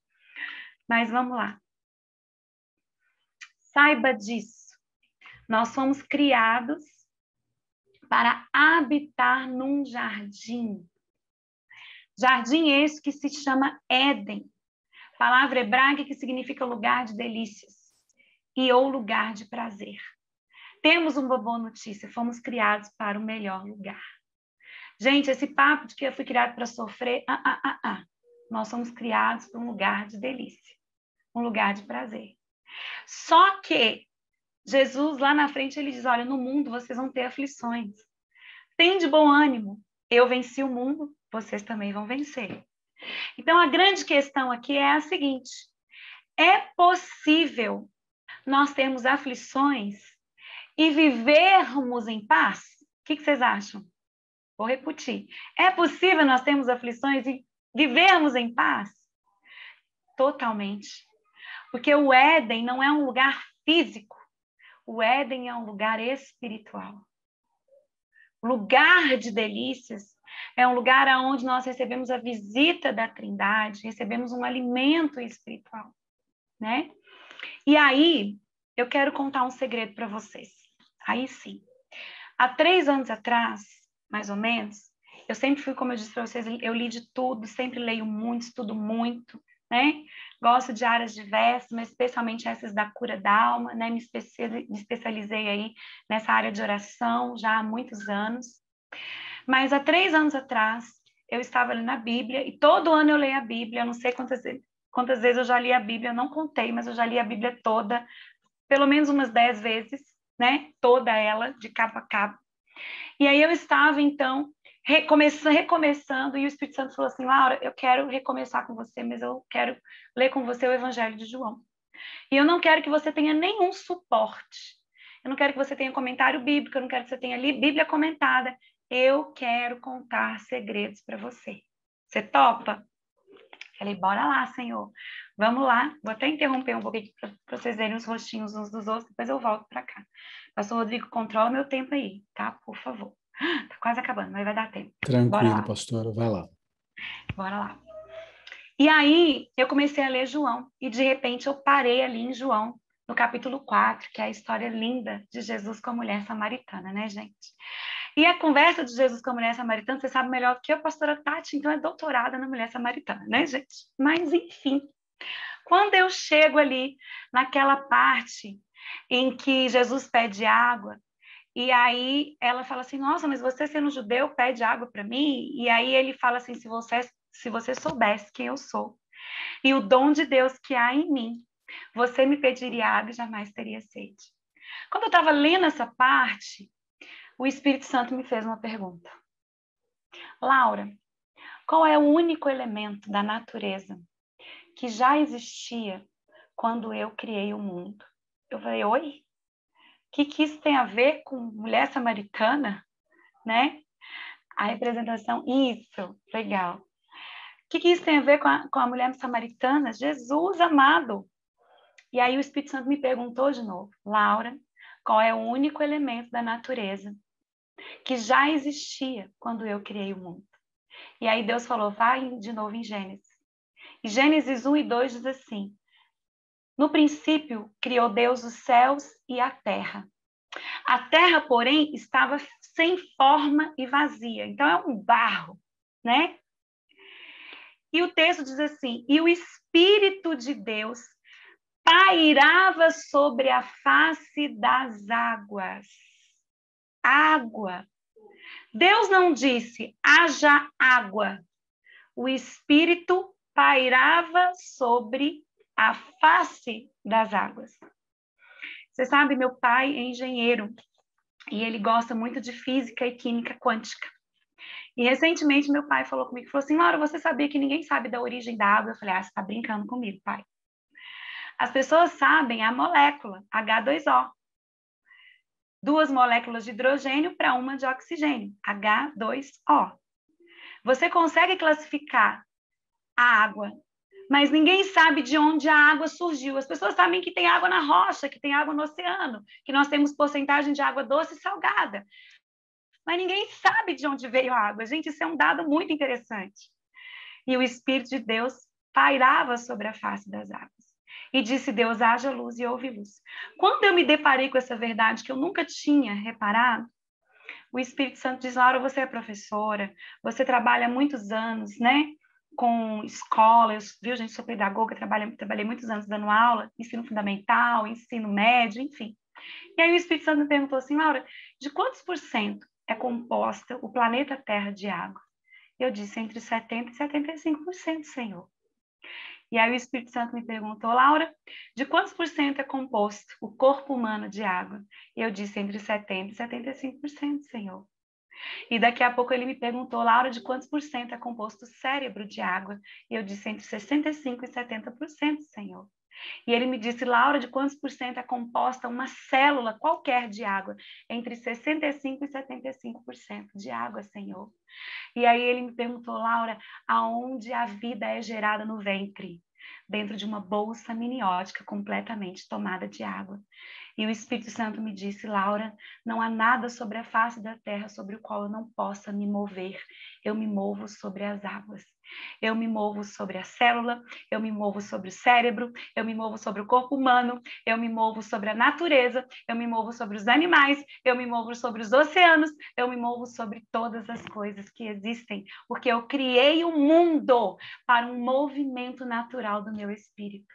mas vamos lá. Saiba disso. Nós fomos criados para habitar num jardim. Jardim esse que se chama Éden. Palavra hebraica que significa lugar de delícias e ou lugar de prazer. Temos uma boa notícia, fomos criados para o melhor lugar. Gente, esse papo de que eu fui criado para sofrer, nós somos criados para um lugar de delícia, um lugar de prazer. Só que Jesus, lá na frente, ele diz, olha, no mundo vocês vão ter aflições. Tem de bom ânimo. Eu venci o mundo, vocês também vão vencer. Então, a grande questão aqui é a seguinte, é possível nós termos aflições e vivermos em paz? O que vocês acham? Vou repetir. É possível nós termos aflições e vivermos em paz? Totalmente. Porque o Éden não é um lugar físico. O Éden é um lugar espiritual. Lugar de delícias é um lugar onde nós recebemos a visita da Trindade, recebemos um alimento espiritual, né? E aí, eu quero contar um segredo para vocês. Aí sim. Há 3 anos atrás, mais ou menos, eu sempre fui, como eu disse para vocês, eu li de tudo, sempre leio muito, estudo muito, né? Gosto de áreas diversas, mas especialmente essas da cura da alma, né? Me especializei aí nessa área de oração já há muitos anos. Mas há 3 anos atrás, eu estava lendo a Bíblia, e todo ano eu leio a Bíblia, eu não sei quantas vezes eu já li a Bíblia, eu não contei, mas eu já li a Bíblia toda, pelo menos umas 10 vezes, né? Toda ela, de capa a capa. E aí eu estava, então, recomeçando, e o Espírito Santo falou assim, Laura, eu quero recomeçar com você, mas eu quero ler com você o Evangelho de João. E eu não quero que você tenha nenhum suporte. Eu não quero que você tenha comentário bíblico, eu não quero que você tenha Bíblia comentada. Eu quero contar segredos para você. Você topa? Falei, bora lá, Senhor. Vamos lá. Vou até interromper um pouquinho para vocês verem os rostinhos uns dos outros, depois eu volto para cá. Pastor Rodrigo, controla meu tempo aí, tá? Por favor. Tá quase acabando, mas vai dar tempo. Tranquilo, pastora, vai lá. Bora lá. E aí, eu comecei a ler João, e de repente eu parei ali em João, no capítulo 4, que é a história linda de Jesus com a mulher samaritana, né, gente? E a conversa de Jesus com a mulher samaritana, você sabe melhor do que a pastora Tati, então é doutorada na mulher samaritana, né, gente? Mas, enfim, quando eu chego ali naquela parte em que Jesus pede água, e aí ela fala assim, nossa, mas você sendo judeu pede água para mim? E aí ele fala assim, se você soubesse quem eu sou e o dom de Deus que há em mim, você me pediria água e jamais teria sede. Quando eu estava lendo essa parte, o Espírito Santo me fez uma pergunta. Laura, qual é o único elemento da natureza que já existia quando eu criei o mundo? Eu falei, oi? O que isso tem a ver com mulher samaritana? Né? A representação, isso, legal. O que isso tem a ver com a mulher samaritana? Jesus amado. E aí o Espírito Santo me perguntou de novo, Laura, qual é o único elemento da natureza que já existia quando eu criei o mundo? E aí Deus falou, vai de novo em Gênesis. E Gênesis 1 e 2 diz assim, no princípio criou Deus os céus e a terra. A terra, porém, estava sem forma e vazia. Então é um barro, né? E o texto diz assim, e o Espírito de Deus pairava sobre a face das águas. Água. Deus não disse, haja água. O Espírito pairava sobre a face das águas. Você sabe, meu pai é engenheiro e ele gosta muito de física e química quântica. E recentemente meu pai falou comigo, falou assim, Laura, você sabia que ninguém sabe da origem da água? Eu falei, você está brincando comigo, pai. As pessoas sabem a molécula, H2O. 2 moléculas de hidrogênio para uma de oxigênio, H2O. Você consegue classificar a água, mas ninguém sabe de onde a água surgiu. As pessoas sabem que tem água na rocha, que tem água no oceano, que nós temos porcentagem de água doce e salgada. Mas ninguém sabe de onde veio a água. Gente, isso é um dado muito interessante. E o Espírito de Deus pairava sobre a face das águas. E disse Deus, haja luz e houve luz. Quando eu me deparei com essa verdade que eu nunca tinha reparado, o Espírito Santo diz, Laura, você é professora, você trabalha há muitos anos, né? Com escola, viu, gente, sou pedagoga, trabalhei muitos anos dando aula, ensino fundamental, ensino médio, enfim. E aí o Espírito Santo me perguntou assim, Laura, de quantos por cento é composta o planeta Terra de água? Eu disse, entre 70% e 75%, Senhor. E aí o Espírito Santo me perguntou, Laura, de quantos por cento é composto o corpo humano de água? E eu disse, entre 70% e 75%, Senhor. E daqui a pouco ele me perguntou, Laura, de quantos por cento é composto o cérebro de água? E eu disse, entre 65% e 70%, Senhor. E ele me disse, Laura, de quantos por cento é composta uma célula qualquer de água? Entre 65% e 75% de água, Senhor. E aí ele me perguntou, Laura, aonde a vida é gerada no ventre? Dentro de uma bolsa amniótica completamente tomada de água. E o Espírito Santo me disse: Laura, não há nada sobre a face da terra sobre o qual eu não possa me mover. Eu me movo sobre as águas. Eu me movo sobre a célula, eu me movo sobre o cérebro, eu me movo sobre o corpo humano, eu me movo sobre a natureza, eu me movo sobre os animais, eu me movo sobre os oceanos, eu me movo sobre todas as coisas que existem, porque eu criei o mundo para um movimento natural do meu espírito.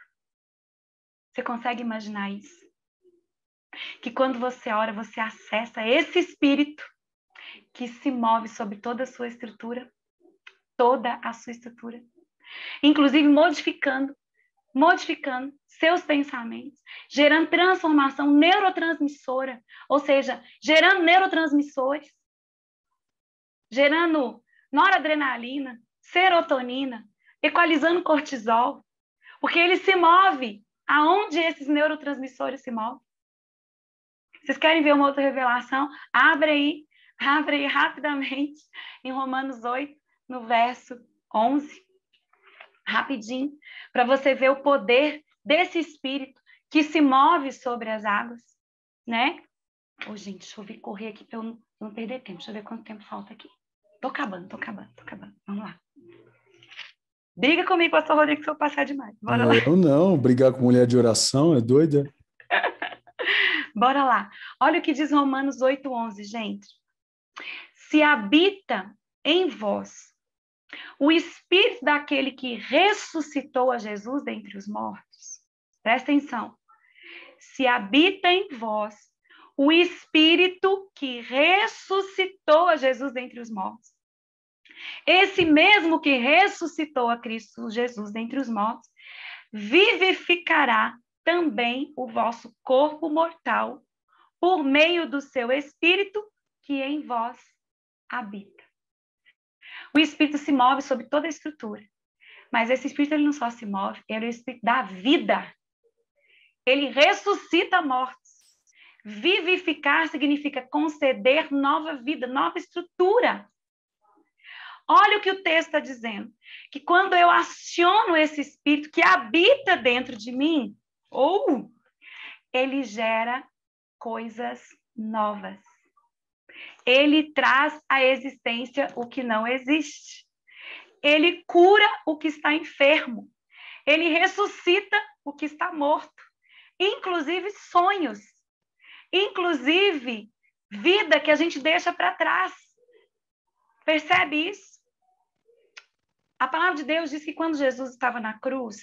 Você consegue imaginar isso? Que quando você ora, você acessa esse espírito que se move sobre toda a sua estrutura, inclusive modificando seus pensamentos, gerando transformação neurotransmissora, ou seja, gerando neurotransmissores, gerando noradrenalina, serotonina, equalizando cortisol, porque ele se move aonde esses neurotransmissores se movem. Vocês querem ver uma outra revelação? Abre aí rapidamente em Romanos 8, no verso 11, rapidinho, para você ver o poder desse Espírito que se move sobre as águas, né? Gente, deixa eu correr aqui para eu não perder tempo. Deixa eu ver quanto tempo falta aqui. Tô acabando. Vamos lá. Briga comigo, pastor Rodrigo, se eu passar demais. Bora lá. Eu não, brigar com mulher de oração é doida. Bora lá. Olha o que diz Romanos 8:11, gente. Se habita em vós o Espírito daquele que ressuscitou a Jesus dentre os mortos. Presta atenção. Se habita em vós o Espírito que ressuscitou a Jesus dentre os mortos. Esse mesmo que ressuscitou a Cristo Jesus dentre os mortos, vivificará também o vosso corpo mortal por meio do seu Espírito que em vós habita. O Espírito se move sobre toda a estrutura, mas esse Espírito ele não só se move, ele é o Espírito da vida. Ele ressuscita mortos. Vivificar significa conceder nova vida, nova estrutura. Olha o que o texto está dizendo, que quando eu aciono esse Espírito que habita dentro de mim, ele gera coisas novas. Ele traz à existência o que não existe. Ele cura o que está enfermo. Ele ressuscita o que está morto. Inclusive sonhos. Inclusive vida que a gente deixa para trás. Percebe isso? A palavra de Deus diz que quando Jesus estava na cruz,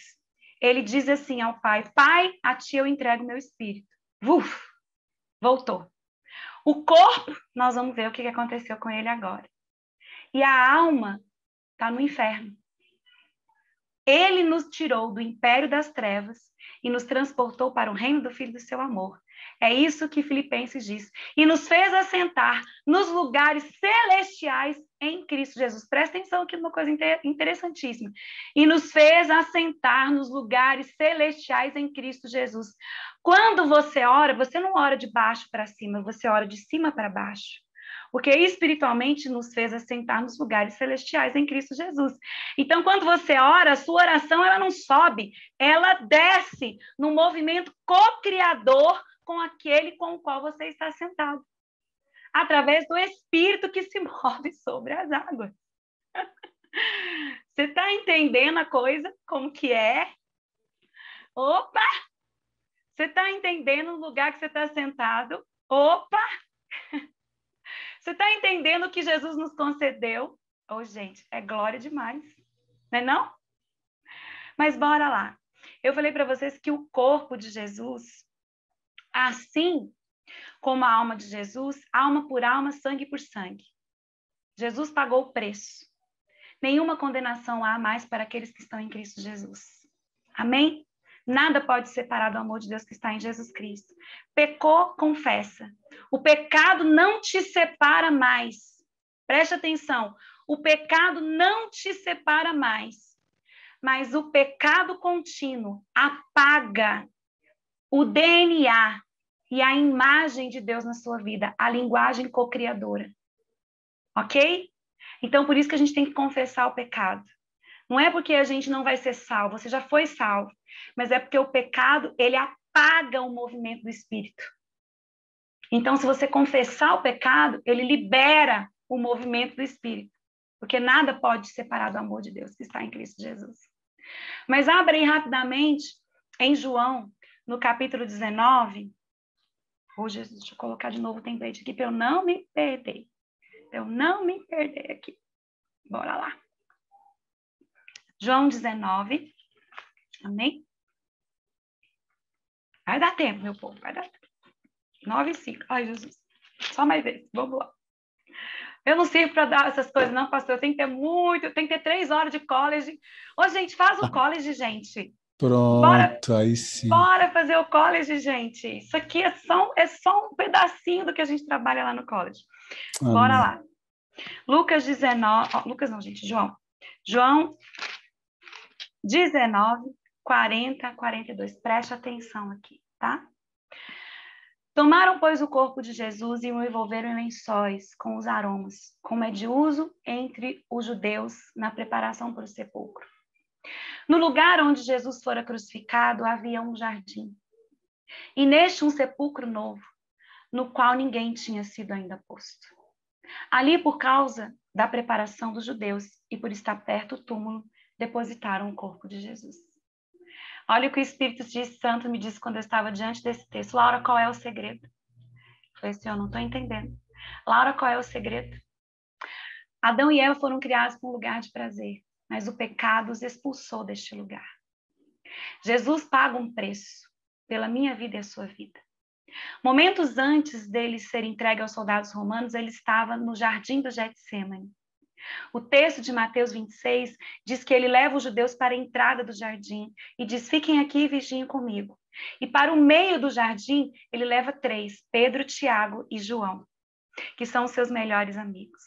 ele diz assim ao Pai: Pai, a ti eu entrego meu espírito. Voltou. O corpo, nós vamos ver o que aconteceu com ele agora. E a alma está no inferno. Ele nos tirou do império das trevas e nos transportou para o reino do Filho do seu amor. É isso que Filipenses diz. E nos fez assentar nos lugares celestiais em Cristo Jesus. Presta atenção aqui numa coisa interessantíssima. E nos fez assentar nos lugares celestiais em Cristo Jesus. Quando você ora, você não ora de baixo para cima, você ora de cima para baixo. Porque espiritualmente nos fez assentar nos lugares celestiais em Cristo Jesus. Então, quando você ora, a sua oração ela não sobe, ela desce no movimento co-criador com aquele com o qual você está sentado. Através do Espírito que se move sobre as águas. Você está entendendo a coisa? Como que é? Opa! Você está entendendo o lugar que você está sentado? Opa! Você está entendendo o que Jesus nos concedeu? Gente, é glória demais. Não é não? Mas bora lá. Eu falei para vocês que o corpo de Jesus, assim como a alma de Jesus, alma por alma, sangue por sangue. Jesus pagou o preço. Nenhuma condenação há mais para aqueles que estão em Cristo Jesus. Amém? Nada pode separar do amor de Deus que está em Jesus Cristo. Pecou, confessa. O pecado não te separa mais. Preste atenção. O pecado não te separa mais. Mas o pecado contínuo apaga o DNA e a imagem de Deus na sua vida, a linguagem co-criadora. Ok? Então, por isso que a gente tem que confessar o pecado. Não é porque a gente não vai ser salvo, você já foi salvo, mas é porque o pecado, ele apaga o movimento do Espírito. Então, se você confessar o pecado, ele libera o movimento do Espírito. Porque nada pode separar do amor de Deus que está em Cristo Jesus. Mas abre aí rapidamente em João, no capítulo 19. Jesus, deixa eu colocar de novo o template aqui para eu não me perder. Aqui. Bora lá. João 19. Amém? Vai dar tempo, meu povo, vai dar tempo. 9:05. Ai, Jesus. Só mais vezes. Vamos lá. Eu não sirvo para dar essas coisas, não, pastor. Tem que ter 3 horas de college. Ô, gente, faz o college, gente. Pronto, aí sim. Bora fazer o college, gente. Isso aqui é só um pedacinho do que a gente trabalha lá no college. Amém. Bora lá. Lucas 19... Lucas não, gente. João 19, 40, 42. Preste atenção aqui, tá? Tomaram, pois, o corpo de Jesus e o envolveram em lençóis com os aromas, como é de uso entre os judeus na preparação para o sepulcro. No lugar onde Jesus fora crucificado havia um jardim, e neste um sepulcro novo, no qual ninguém tinha sido ainda posto. Ali, por causa da preparação dos judeus e por estar perto do túmulo, depositaram o corpo de Jesus. Olha o que o Espírito Santo me disse quando eu estava diante desse texto. Laura, qual é o segredo? Eu falei assim, eu não estou entendendo. Laura, qual é o segredo? Adão e Eva foram criados para um lugar de prazer, mas o pecado os expulsou deste lugar. Jesus paga um preço pela minha vida e a sua vida. Momentos antes dele ser entregue aos soldados romanos, ele estava no jardim do Getsêmani. O texto de Mateus 26 diz que ele leva os judeus para a entrada do jardim e diz, fiquem aqui e vigiem comigo. E para o meio do jardim, ele leva 3, Pedro, Tiago e João, que são os seus melhores amigos.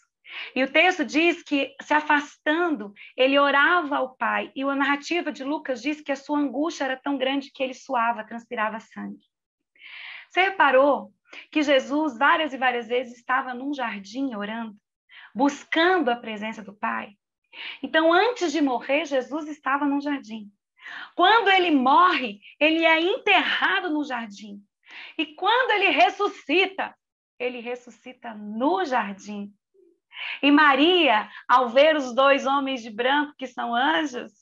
E o texto diz que, se afastando, ele orava ao Pai. E a narrativa de Lucas diz que a sua angústia era tão grande que ele suava, transpirava sangue. Você reparou que Jesus, várias e várias vezes, estava num jardim orando, buscando a presença do Pai? Então, antes de morrer, Jesus estava num jardim. Quando ele morre, ele é enterrado no jardim. E quando ele ressuscita no jardim. E Maria, ao ver os 2 homens de branco, que são anjos,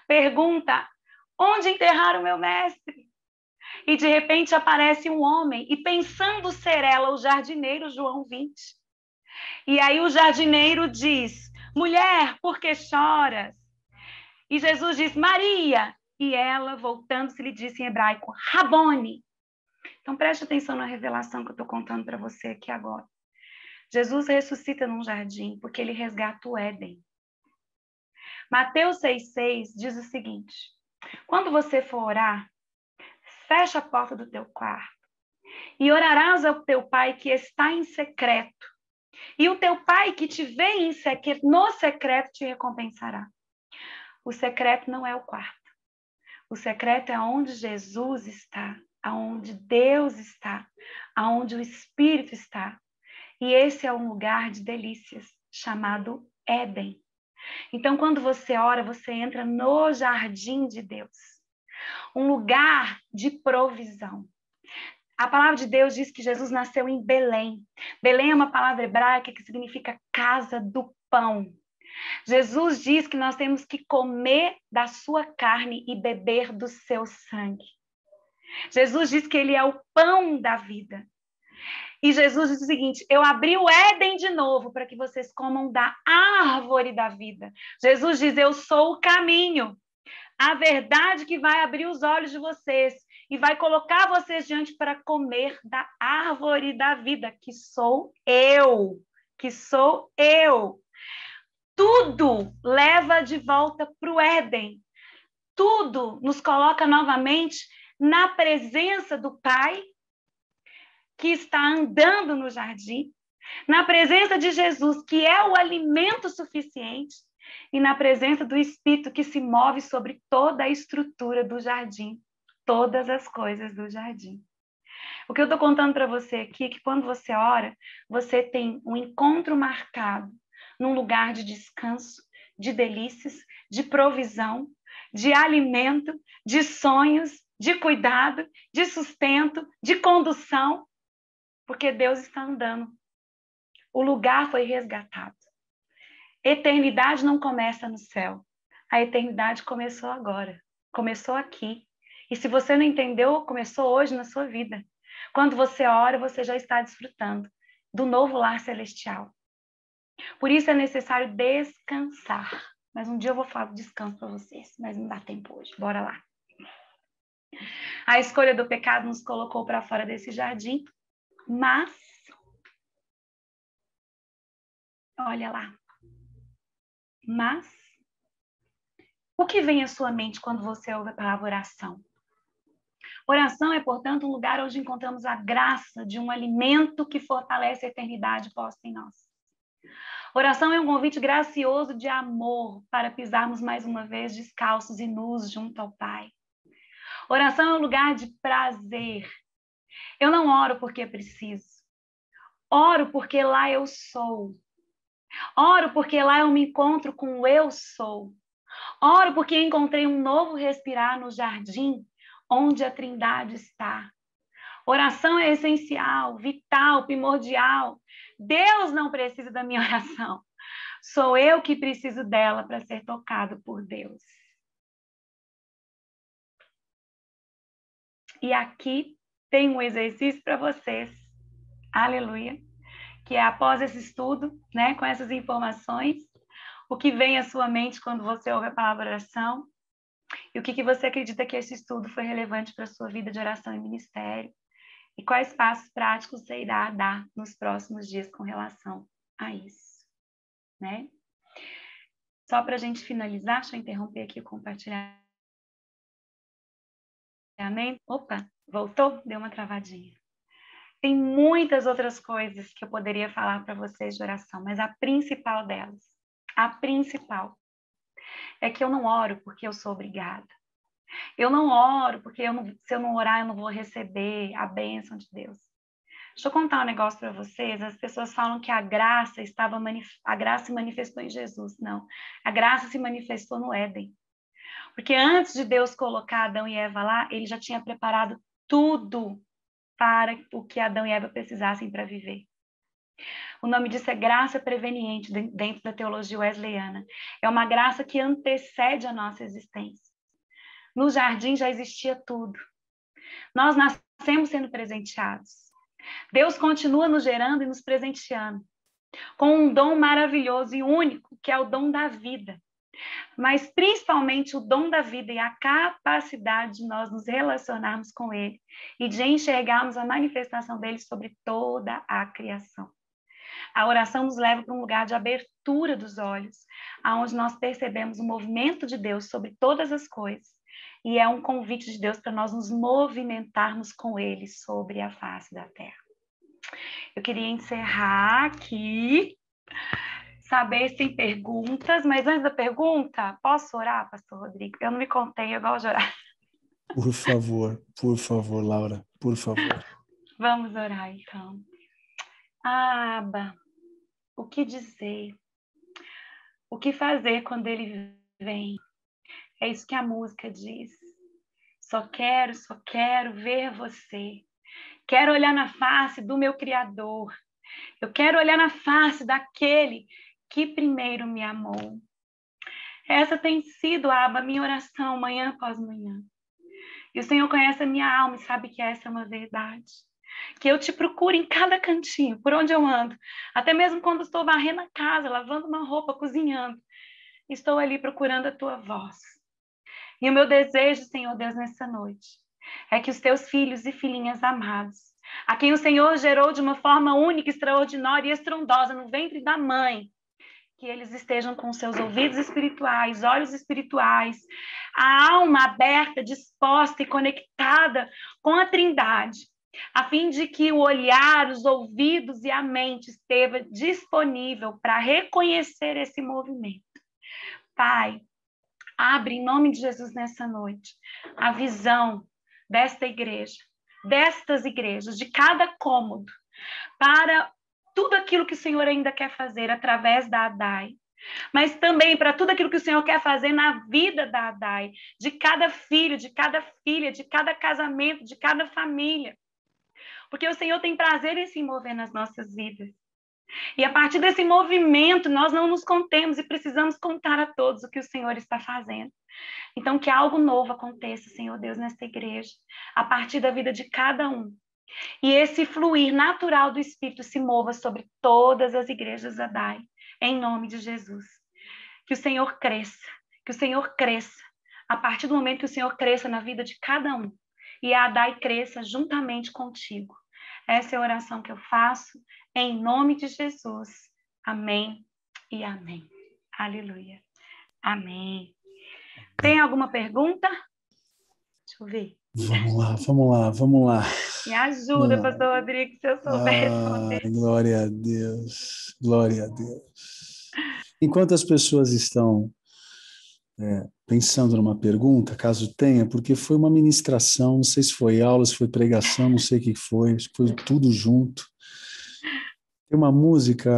pergunta, onde enterraram meu mestre? E de repente aparece um homem, e pensando ser ela, o jardineiro, João 20. E aí o jardineiro diz, mulher, por que choras? E Jesus diz, Maria. E ela, voltando-se, lhe disse em hebraico, Rabone. Então preste atenção na revelação que eu estou contando para você aqui agora. Jesus ressuscita num jardim porque ele resgata o Éden. Mateus 6,6 diz o seguinte, quando você for orar, fecha a porta do teu quarto e orarás ao teu pai que está em secreto. E o teu pai que te vê no secreto te recompensará. O secreto não é o quarto. O secreto é onde Jesus está, aonde Deus está, aonde o Espírito está. E esse é um lugar de delícias, chamado Éden. Então, quando você ora, você entra no jardim de Deus. Um lugar de provisão. A palavra de Deus diz que Jesus nasceu em Belém. Belém é uma palavra hebraica que significa casa do pão. Jesus diz que nós temos que comer da sua carne e beber do seu sangue. Jesus diz que ele é o pão da vida. E Jesus diz o seguinte, eu abri o Éden de novo para que vocês comam da árvore da vida. Jesus diz, eu sou o caminho, a verdade que vai abrir os olhos de vocês e vai colocar vocês diante para comer da árvore da vida, que sou eu. Tudo leva de volta para o Éden. Tudo nos coloca novamente na presença do Pai, que está andando no jardim, na presença de Jesus, que é o alimento suficiente, e na presença do Espírito, que se move sobre toda a estrutura do jardim, todas as coisas do jardim. O que eu estou contando para você aqui é que quando você ora, você tem um encontro marcado num lugar de descanso, de delícias, de provisão, de alimento, de sonhos de cuidado, de sustento, de condução, porque Deus está andando. O lugar foi resgatado. Eternidade não começa no céu. A eternidade começou agora. Começou aqui. E se você não entendeu, começou hoje na sua vida. Quando você ora, você já está desfrutando do novo lar celestial. Por isso é necessário descansar. Mas um dia eu vou falar de descanso para vocês, mas não dá tempo hoje. Bora lá. A escolha do pecado nos colocou para fora desse jardim, mas olha lá. Mas o que vem à sua mente quando você ouve a palavra oração? Oração é, portanto, um lugar onde encontramos a graça de um alimento que fortalece a eternidade posta em nós. Oração é um convite gracioso de amor para pisarmos mais uma vez descalços e nus junto ao Pai. Oração é um lugar de prazer. Eu não oro porque preciso. Oro porque lá eu sou. Oro porque lá eu me encontro com o eu sou. Oro porque encontrei um novo respirar no jardim onde a Trindade está. Oração é essencial, vital, primordial. Deus não precisa da minha oração. Sou eu que preciso dela para ser tocado por Deus. E aqui tem um exercício para vocês. Aleluia. Que é após esse estudo, né, com essas informações, o que vem à sua mente quando você ouve a palavra oração e o que você acredita que esse estudo foi relevante para a sua vida de oração e ministério e quais passos práticos você irá dar nos próximos dias com relação a isso, né? Só para a gente finalizar, deixa eu interromper aqui o compartilhamento. Opa, voltou? Deu uma travadinha. Tem muitas outras coisas que eu poderia falar para vocês de oração, mas a principal delas, a principal, é que eu não oro porque eu sou obrigada. Eu não oro porque se eu não orar eu não vou receber a bênção de Deus. Deixa eu contar um negócio para vocês. As pessoas falam que a graça se manifestou em Jesus. Não, a graça se manifestou no Éden. Porque antes de Deus colocar Adão e Eva lá, ele já tinha preparado tudo para o que Adão e Eva precisassem para viver. O nome disso é graça preveniente dentro da teologia wesleyana. É uma graça que antecede a nossa existência. No jardim já existia tudo. Nós nascemos sendo presenteados. Deus continua nos gerando e nos presenteando com um dom maravilhoso e único, que é o dom da vida. Mas principalmente o dom da vida e a capacidade de nós nos relacionarmos com Ele e de enxergarmos a manifestação dele sobre toda a criação. A oração nos leva para um lugar de abertura dos olhos, aonde nós percebemos o movimento de Deus sobre todas as coisas. E é um convite de Deus para nós nos movimentarmos com Ele sobre a face da terra. Eu queria encerrar aqui, saber se tem perguntas, mas antes da pergunta, posso orar, pastor Rodrigo? Eu não me contei, eu gosto de orar. Por favor, Laura, por favor. Vamos orar, então. Abba, o que dizer? O que fazer quando ele vem? É isso que a música diz. Só quero ver você. Quero olhar na face do meu Criador. Eu quero olhar na face daquele que primeiro me amou. Essa tem sido, Abba, minha oração manhã após manhã. E o Senhor conhece a minha alma e sabe que essa é uma verdade. Que eu te procuro em cada cantinho, por onde eu ando. Até mesmo quando estou varrendo a casa, lavando uma roupa, cozinhando. Estou ali procurando a tua voz. E o meu desejo, Senhor Deus, nessa noite, é que os teus filhos e filhinhas amados, a quem o Senhor gerou de uma forma única, extraordinária e estrondosa no ventre da mãe, que eles estejam com seus ouvidos espirituais, olhos espirituais, a alma aberta, disposta e conectada com a Trindade, a fim de que o olhar, os ouvidos e a mente esteja disponível para reconhecer esse movimento. Pai, abre em nome de Jesus nessa noite a visão desta igreja, destas igrejas, de cada cômodo, para tudo aquilo que o Senhor ainda quer fazer através da ADAI, mas também para tudo aquilo que o Senhor quer fazer na vida da Adai, de cada filho, de cada filha, de cada casamento, de cada família. Porque o Senhor tem prazer em se mover nas nossas vidas. E a partir desse movimento, nós não nos contemos e precisamos contar a todos o que o Senhor está fazendo. Então, que algo novo aconteça, Senhor Deus, nesta igreja, a partir da vida de cada um. E esse fluir natural do Espírito se mova sobre todas as igrejas da DAI, em nome de Jesus. Que o Senhor cresça, a partir do momento que o Senhor cresça na vida de cada um, e a DAI cresça juntamente contigo. Essa é a oração que eu faço, em nome de Jesus. Amém e amém. Aleluia. Amém. Tem alguma pergunta? Deixa eu ver. Vamos lá. Me ajuda, pastor Rodrigo, se eu souber responder. Glória a Deus, glória a Deus. Enquanto as pessoas estão pensando numa pergunta, caso tenha, porque foi uma ministração, não sei se foi aula, se foi pregação, não sei o que foi, acho que foi tudo junto. Tem uma música,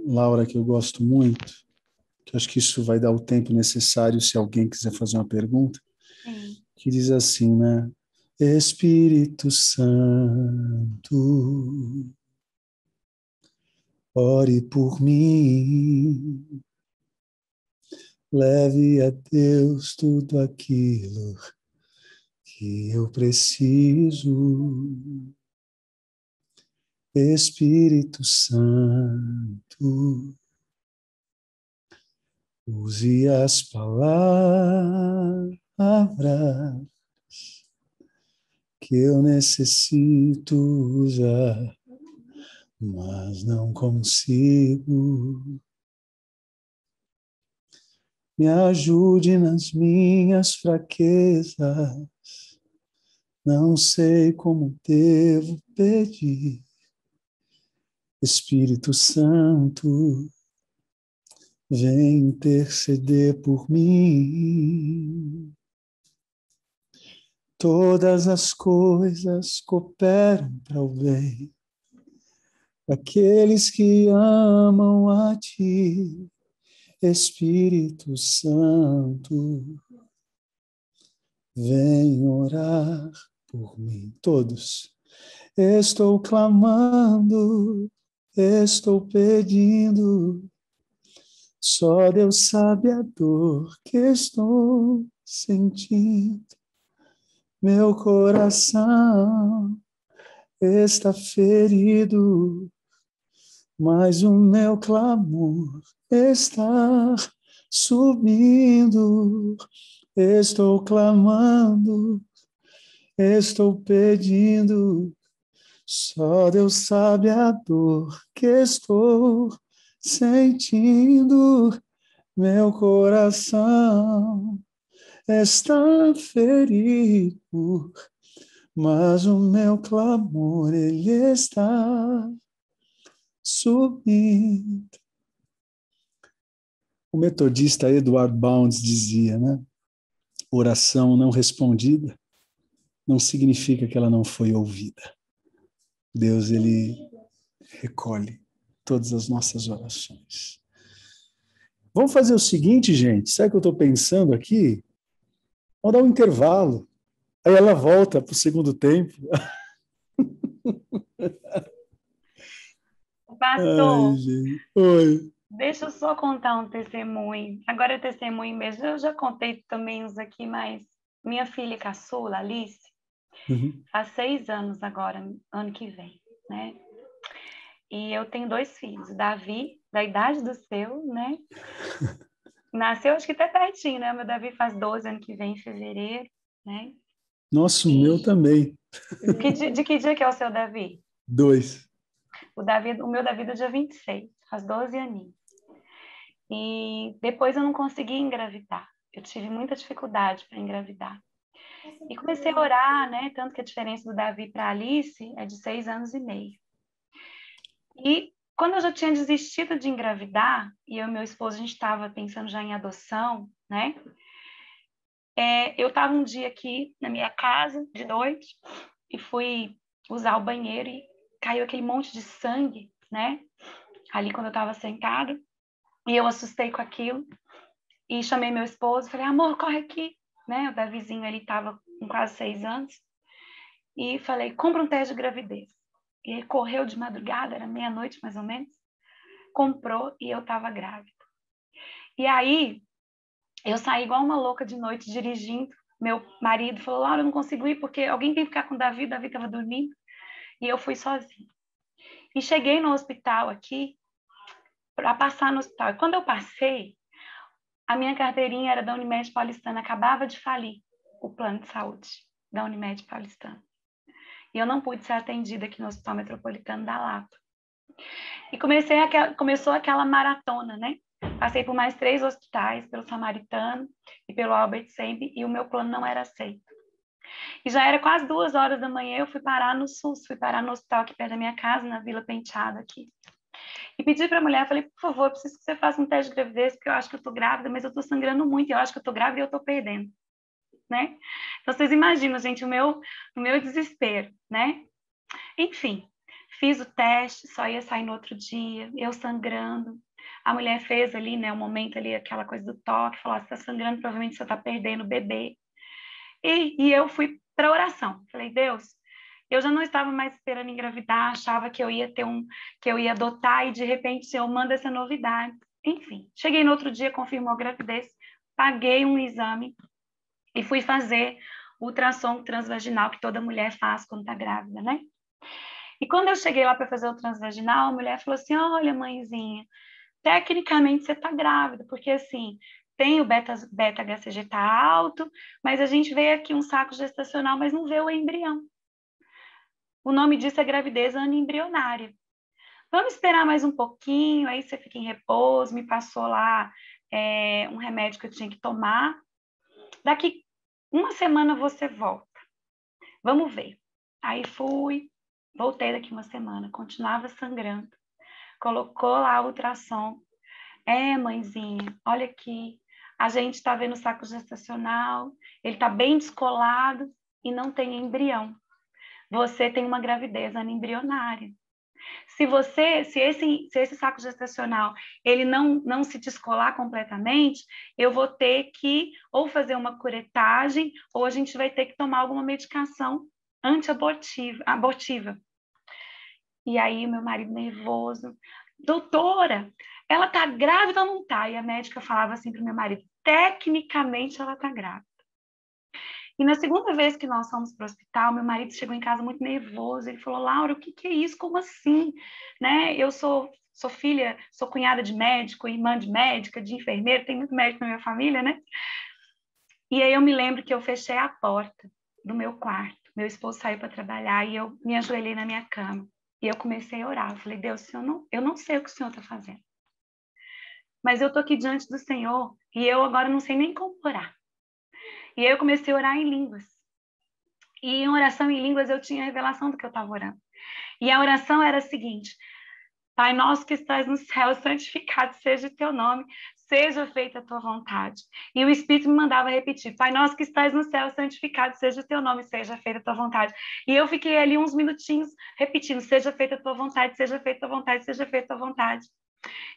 Laura, que eu gosto muito, que acho que isso vai dar o tempo necessário se alguém quiser fazer uma pergunta. Sim. Que diz assim, né? Espírito Santo, ore por mim, leve a Deus tudo aquilo que eu preciso. Espírito Santo, use as palavras que eu necessito usar, mas não consigo. Me ajude nas minhas fraquezas, não sei como devo pedir. Espírito Santo, vem interceder por mim. Todas as coisas cooperam para o bem daqueles que amam a Ti, Espírito Santo, vem orar por mim. Todos, estou clamando, estou pedindo, só Deus sabe a dor que estou sentindo. Meu coração está ferido, mas o meu clamor está subindo. Estou clamando, estou pedindo, só Deus sabe a dor que estou sentindo. Meu coração está ferido, mas o meu clamor, ele está subindo. O metodista Edward Bounds dizia, né? Oração não respondida não significa que ela não foi ouvida. Deus, ele recolhe todas as nossas orações. Vamos fazer o seguinte, gente, sabe o que eu estou pensando aqui? Vamos dar um intervalo. Aí ela volta para o segundo tempo. Pastor, ai, gente. Oi. Deixa eu só contar um testemunho. Agora é testemunho mesmo. Eu já contei também uns aqui, mas minha filha caçula, Alice, faz 6 anos agora, ano que vem, né? E eu tenho 2 filhos. O Davi, da idade do seu, né? Nasceu, acho que até pertinho, né? Meu Davi faz 12 ano que vem, em fevereiro, né? Nossa, o meu também. De que dia que é o seu Davi? 2. O meu Davi é do dia 26, faz 12 aninhos. E depois eu não consegui engravidar. Eu tive muita dificuldade para engravidar. E comecei a orar, né? Tanto que a diferença do Davi para a Alice é de 6 anos e meio. E quando eu já tinha desistido de engravidar, e eu e meu esposo, a gente estava pensando já em adoção, né? Eu estava um dia aqui na minha casa, de noite, e fui usar o banheiro e caiu aquele monte de sangue, né? Ali quando eu estava sentada. E eu assustei com aquilo e chamei meu esposo, falei, amor, corre aqui, né? O Davizinho, ele estava com quase 6 anos. E falei, compra um teste de gravidez. E ele correu de madrugada, era meia-noite mais ou menos, comprou e eu estava grávida. E aí, eu saí igual uma louca de noite dirigindo. Meu marido falou, Laura, eu não consigo ir porque alguém tem que ficar com o Davi estava dormindo. E eu fui sozinha. E cheguei no hospital aqui, para passar no hospital. E quando eu passei, a minha carteirinha era da Unimed Paulistana, acabava de falir o plano de saúde da Unimed Paulistana. E eu não pude ser atendida aqui no Hospital Metropolitano da Lapa. E começou aquela maratona, né? Passei por mais 3 hospitais, pelo Samaritano e pelo Albert Sabin, e o meu plano não era aceito. E já era quase 2 horas da manhã, eu fui parar no SUS, fui parar no hospital aqui perto da minha casa, na Vila Penteado aqui. E pedi para a mulher, falei, por favor, preciso que você faça um teste de gravidez, porque eu acho que eu estou grávida, mas eu estou sangrando muito, eu acho que eu estou grávida e eu estou perdendo, né? Então, vocês imaginam, gente, o meu desespero, né? Enfim, fiz o teste, só ia sair no outro dia, eu sangrando. A mulher fez ali, né, um momento ali, aquela coisa do toque, falou, você está sangrando, provavelmente você está perdendo o bebê. E eu fui para oração. Falei, Deus, eu já não estava mais esperando engravidar, achava que eu ia que eu ia adotar e de repente o Senhor manda essa novidade. Enfim, cheguei no outro dia, confirmou a gravidez, paguei um exame e fui fazer o ultrassom transvaginal que toda mulher faz quando está grávida, né? E quando eu cheguei lá para fazer o transvaginal, a mulher falou assim, olha, mãezinha, tecnicamente você está grávida, porque assim, tem o beta-HCG tá alto, mas a gente vê aqui um saco gestacional, mas não vê o embrião. O nome disso é gravidez anembrionária. Vamos esperar mais um pouquinho, aí você fica em repouso, me passou lá um remédio que eu tinha que tomar. Daqui 1 semana você volta. Vamos ver. Aí voltei daqui 1 semana, continuava sangrando. Colocou lá o ultrassom. Mãezinha, olha aqui, a gente está vendo o saco gestacional, ele está bem descolado e não tem embrião. Você tem uma gravidez anembrionária. Se esse saco gestacional ele não se descolar completamente, eu vou ter que ou fazer uma curetagem ou a gente vai ter que tomar alguma medicação abortiva. E aí, meu marido nervoso, doutora, ela tá grávida ou não tá? E a médica falava assim para o meu marido, tecnicamente ela tá grávida. E na segunda vez que nós fomos para o hospital, meu marido chegou em casa muito nervoso, ele falou, Laura, o que é isso? Como assim? Né? Eu sou filha, sou cunhada de médico, irmã de médica, de enfermeiro, tem muito médico na minha família, né? E aí eu me lembro que eu fechei a porta do meu quarto, meu esposo saiu para trabalhar e eu me ajoelhei na minha cama. E eu comecei a orar. Eu falei, Deus, eu não sei o que o Senhor está fazendo. Mas eu estou aqui diante do Senhor e eu agora não sei nem como orar. E aí eu comecei a orar em línguas. E em oração em línguas eu tinha a revelação do que eu estava orando. E a oração era a seguinte, Pai nosso que estás no céu, santificado seja o teu nome, seja feita a tua vontade. E o Espírito me mandava repetir, Pai nosso que estás no céu, santificado seja o teu nome, seja feita a tua vontade. E eu fiquei ali uns minutinhos repetindo, seja feita a tua vontade, seja feita a tua vontade, seja feita a tua vontade.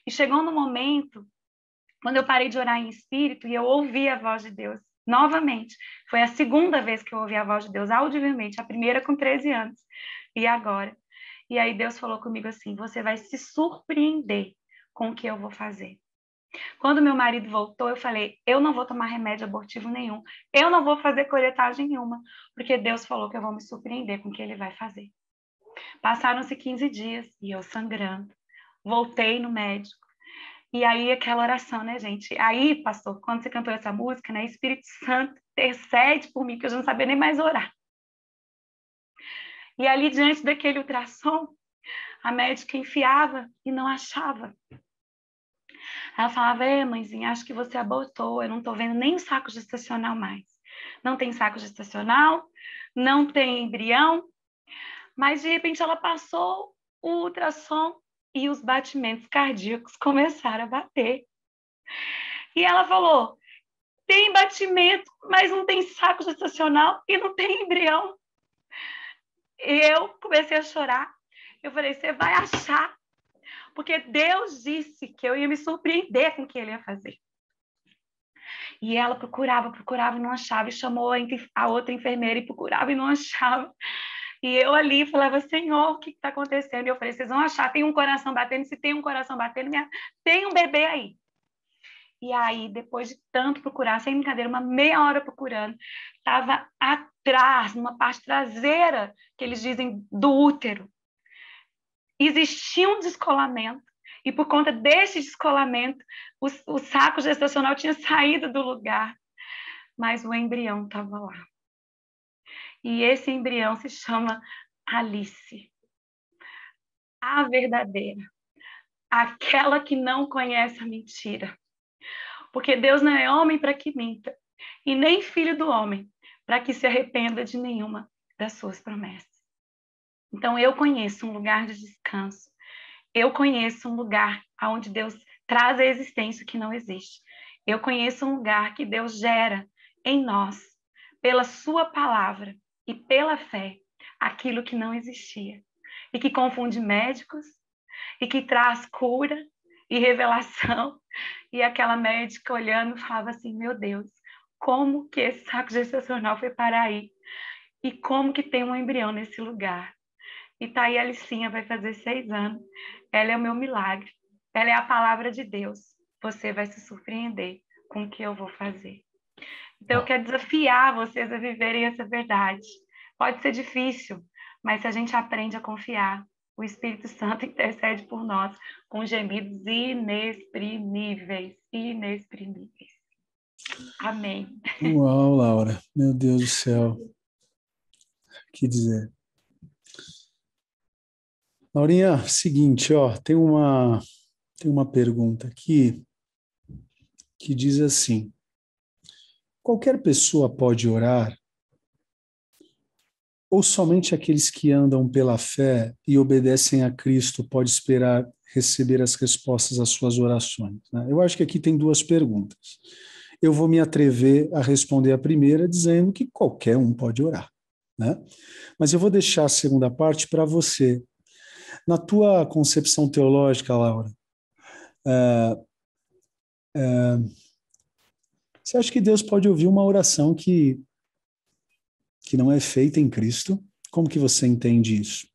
E chegou no momento, quando eu parei de orar em espírito e eu ouvi a voz de Deus, novamente. Foi a segunda vez que eu ouvi a voz de Deus, audivelmente, a primeira com 13 anos. E agora? E aí Deus falou comigo assim, você vai se surpreender com o que eu vou fazer. Quando meu marido voltou, eu falei, eu não vou tomar remédio abortivo nenhum, eu não vou fazer coletagem nenhuma, porque Deus falou que eu vou me surpreender com o que ele vai fazer. Passaram-se 15 dias e eu sangrando. Voltei no médico. E aí aquela oração, né, gente? Aí, pastor, quando você cantou essa música, né, Espírito Santo intercede por mim, que eu já não sabia nem mais orar. E ali, diante daquele ultrassom, a médica enfiava e não achava. Ela falava, mãezinha, acho que você abortou, eu não tô vendo nem o saco gestacional mais. Não tem saco gestacional, não tem embrião, mas de repente ela passou o ultrassom e os batimentos cardíacos começaram a bater. E ela falou, tem batimento, mas não tem saco gestacional e não tem embrião. E eu comecei a chorar. Eu falei, você vai achar, porque Deus disse que eu ia me surpreender com o que ele ia fazer. E ela procurava e não achava, e chamou a outra enfermeira e procurava e não achava. E eu ali falava, Senhor, o que está acontecendo? E eu falei, vocês vão achar, tem um coração batendo, se tem um coração batendo, tem um bebê aí. E aí, depois de tanto procurar, sem brincadeira, uma meia hora procurando, estava atrás, numa parte traseira, que eles dizem, do útero. Existia um descolamento, e por conta desse descolamento, o saco gestacional tinha saído do lugar, mas o embrião estava lá. E esse embrião se chama Alice, a verdadeira, aquela que não conhece a mentira. Porque Deus não é homem para que minta, e nem filho do homem para que se arrependa de nenhuma das suas promessas. Então eu conheço um lugar de descanso, eu conheço um lugar onde Deus traz a existência que não existe. Eu conheço um lugar que Deus gera em nós, pela sua palavra e pela fé, aquilo que não existia. E que confunde médicos, e que traz cura e revelação. E aquela médica olhando falava assim, meu Deus, como que esse saco gestacional foi parar aí? E como que tem um embrião nesse lugar? E tá aí a Alicinha, vai fazer 6 anos. Ela é o meu milagre. Ela é a palavra de Deus. Você vai se surpreender com o que eu vou fazer. Então, eu quero desafiar vocês a viverem essa verdade. Pode ser difícil, mas se a gente aprende a confiar, o Espírito Santo intercede por nós com gemidos inexprimíveis. Inexprimíveis. Amém. Uau, Laura. Meu Deus do céu. O que dizer? Laurinha, seguinte, ó, tem uma pergunta aqui que diz assim: qualquer pessoa pode orar ou somente aqueles que andam pela fé e obedecem a Cristo pode esperar receber as respostas às suas orações? Né? Eu acho que aqui tem 2 perguntas. Eu vou me atrever a responder a primeira dizendo que qualquer um pode orar, né? Mas eu vou deixar a segunda parte para você. Na tua concepção teológica, Laura, você acha que Deus pode ouvir uma oração que não é feita em Cristo? Como que você entende isso?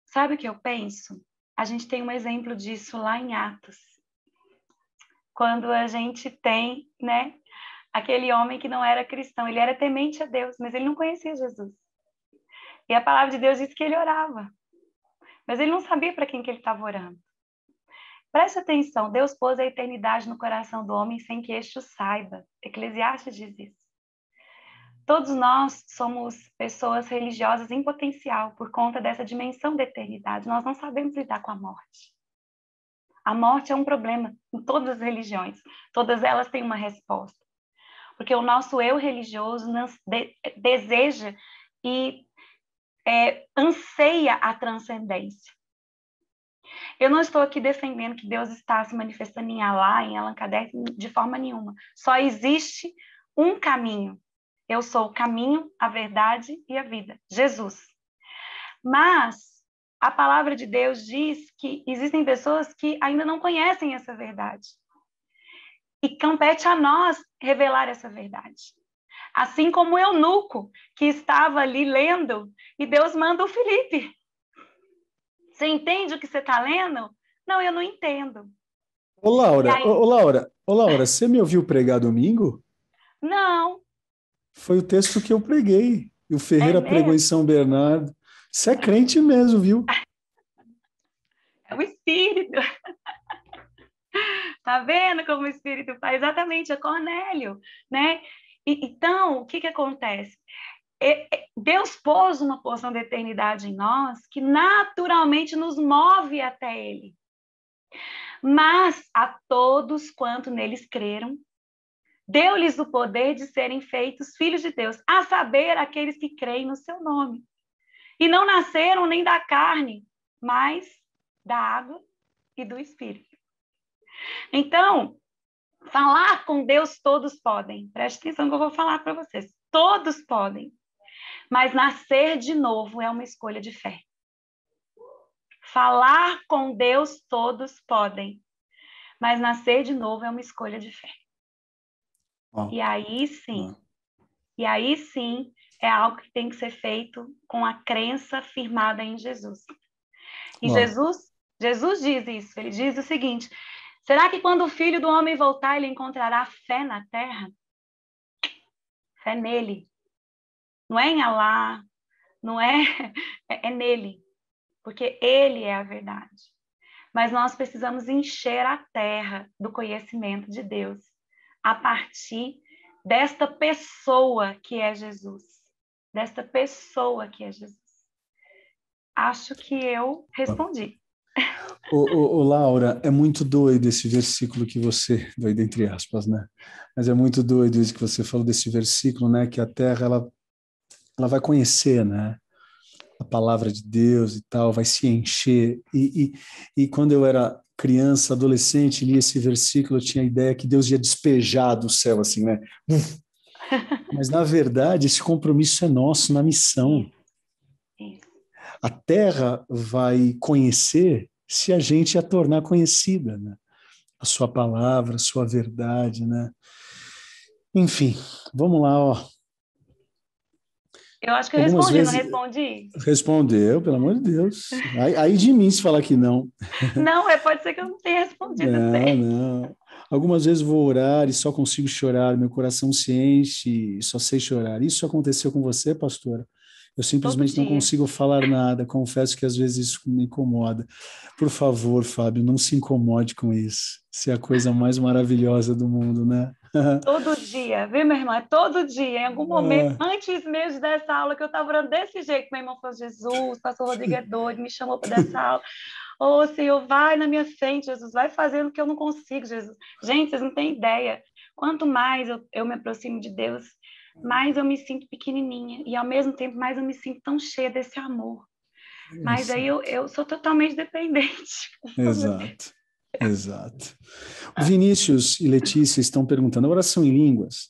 Sabe o que eu penso? A gente tem um exemplo disso lá em Atos. Quando a gente tem, né, aquele homem que não era cristão, ele era temente a Deus, mas ele não conhecia Jesus. E a palavra de Deus diz que ele orava, mas ele não sabia para quem que ele estava orando. Preste atenção, Deus pôs a eternidade no coração do homem sem que este o saiba. Eclesiastes diz isso. Todos nós somos pessoas religiosas em potencial por conta dessa dimensão da eternidade. Nós não sabemos lidar com a morte. A morte é um problema em todas as religiões. Todas elas têm uma resposta. Porque o nosso eu religioso deseja e anseia a transcendência. Eu não estou aqui defendendo que Deus está se manifestando em Alá, em Allan Kardec, de forma nenhuma. Só existe um caminho. Eu sou o caminho, a verdade e a vida. Jesus. Mas a palavra de Deus diz que existem pessoas que ainda não conhecem essa verdade. E compete a nós revelar essa verdade. Assim como o eunuco, que estava ali lendo, e Deus manda o Felipe. Você entende o que você está lendo? Não, eu não entendo. Ô, Laura, você me ouviu pregar domingo? Não. Foi o texto que eu preguei. E o Ferreira pregou em São Bernardo. Você é crente mesmo, viu? É o Espírito. Tá vendo como o Espírito faz? Exatamente, é Cornélio, né? Então, o que acontece? Deus pôs uma porção de eternidade em nós que naturalmente nos move até Ele. Mas a todos quanto neles creram, deu-lhes o poder de serem feitos filhos de Deus, a saber, aqueles que creem no seu nome. E não nasceram nem da carne, mas da água e do Espírito. Então, falar com Deus todos podem. Preste atenção que eu vou falar para vocês. Todos podem. Mas nascer de novo é uma escolha de fé. Falar com Deus todos podem, mas nascer de novo é uma escolha de fé. Uau. E aí sim, é algo que tem que ser feito com a crença firmada em Jesus. E Jesus diz isso, ele diz o seguinte: será que quando o Filho do Homem voltar, ele encontrará fé na terra? Fé nele. Não é em Alá, não é nele, porque ele é a verdade. Mas nós precisamos encher a terra do conhecimento de Deus a partir desta pessoa que é Jesus. Desta pessoa que é Jesus. Acho que eu respondi. Laura, é muito doido esse versículo que você, doido entre aspas, né? Mas é muito doido isso que você falou desse versículo, né? Que a terra, ela vai conhecer, né? A palavra de Deus e tal, vai se encher. E quando eu era criança, adolescente, li esse versículo, eu tinha a ideia que Deus ia despejar do céu, assim, né? Mas, na verdade, esse compromisso é nosso na missão. A terra vai conhecer se a gente a tornar conhecida, né? A sua palavra, a sua verdade, né? Enfim, vamos lá, ó. Eu acho que eu Algumas respondi, vezes... não respondi? Respondeu, pelo amor de Deus. Aí de mim se falar que não. Não, pode ser que eu não tenha respondido Não, certo. não. Algumas vezes vou orar e só consigo chorar, meu coração se enche e só sei chorar. Isso aconteceu com você, pastora? Eu Todo simplesmente não dia. consigo falar nada, confesso que às vezes isso me incomoda. Por favor, Fábio, não se incomode com isso. Isso é a coisa mais maravilhosa do mundo, né? Todo dia, viu, meu irmão? É todo dia. Em algum momento, antes mesmo dessa aula, que eu estava orando desse jeito, meu irmão falou: Jesus, pastor Rodrigo é doido, me chamou para dessa aula. Ô, Senhor, vai na minha frente, Jesus, vai fazendo o que eu não consigo, Jesus. Gente, vocês não têm ideia. Quanto mais eu me aproximo de Deus, mais eu me sinto pequenininha. E, ao mesmo tempo, mais eu me sinto tão cheia desse amor. Mas aí eu sou totalmente dependente. Exato, exato. O Vinícius e Letícia estão perguntando, a oração em línguas,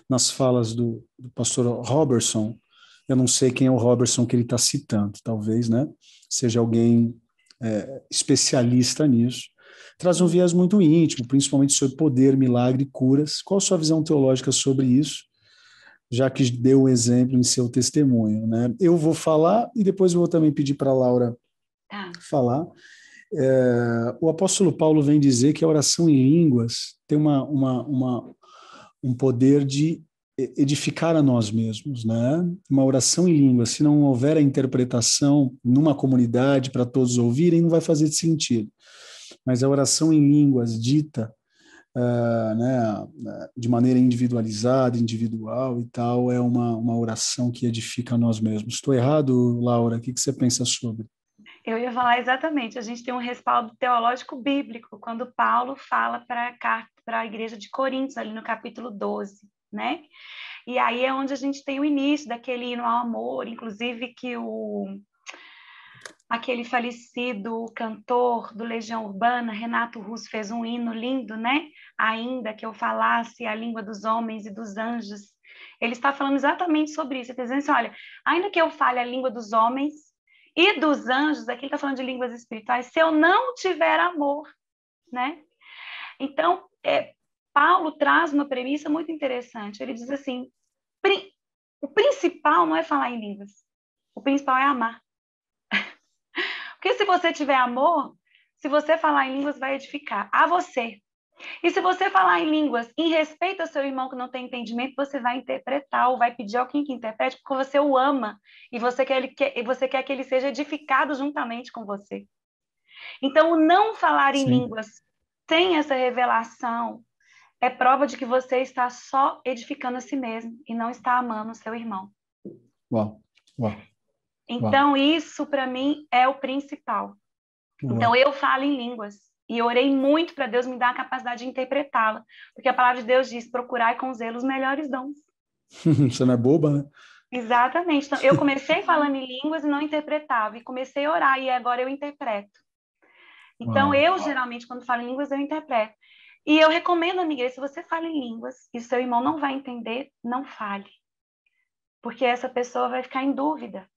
nas falas do pastor Robertson, eu não sei quem é o Robertson que ele está citando, talvez, né, seja alguém especialista nisso, traz um viés muito íntimo, principalmente sobre poder, milagre e curas. Qual a sua visão teológica sobre isso, já que deu um exemplo em seu testemunho, né? Eu vou falar e depois eu vou também pedir para a Laura falar. O apóstolo Paulo vem dizer que a oração em línguas tem um poder de edificar a nós mesmos, né? Uma oração em línguas, se não houver a interpretação numa comunidade para todos ouvirem, não vai fazer sentido. Mas a oração em línguas dita né, de maneira individualizada, individual e tal, é uma oração que edifica a nós mesmos. Estou errado, Laura? O que você pensa sobre? Eu ia falar exatamente, a gente tem um respaldo teológico bíblico, quando Paulo fala para a igreja de Coríntios, ali no capítulo 12, né? E aí é onde a gente tem o início daquele hino ao amor, inclusive que aquele falecido cantor do Legião Urbana, Renato Russo, fez um hino lindo, né? Ainda que eu falasse a língua dos homens e dos anjos. Ele está falando exatamente sobre isso. Ele está dizendo assim, olha, ainda que eu fale a língua dos homens e dos anjos, aqui ele está falando de línguas espirituais, se eu não tiver amor, né? Então, Paulo traz uma premissa muito interessante. Ele diz assim, o principal não é falar em línguas, o principal é amar. Porque se você tiver amor, se você falar em línguas, vai edificar a você. E se você falar em línguas em respeito ao seu irmão que não tem entendimento, você vai interpretar ou vai pedir alguém que interprete porque você o ama e você quer que ele seja edificado juntamente com você. Então, o não falar em línguas sem essa revelação é prova de que você está só edificando a si mesmo e não está amando o seu irmão. Uau, uau. Então, isso para mim é o principal. Então, eu falo em línguas e orei muito para Deus me dar a capacidade de interpretá-la, porque a palavra de Deus diz, procurai com zelo os melhores dons. Você não é boba, né? Exatamente. Então, eu comecei falando em línguas e não interpretava, e comecei a orar, e agora eu interpreto. Então, geralmente, quando falo em línguas, eu interpreto. E eu recomendo, amiga, se você fala em línguas e seu irmão não vai entender, não fale. Porque essa pessoa vai ficar em dúvida.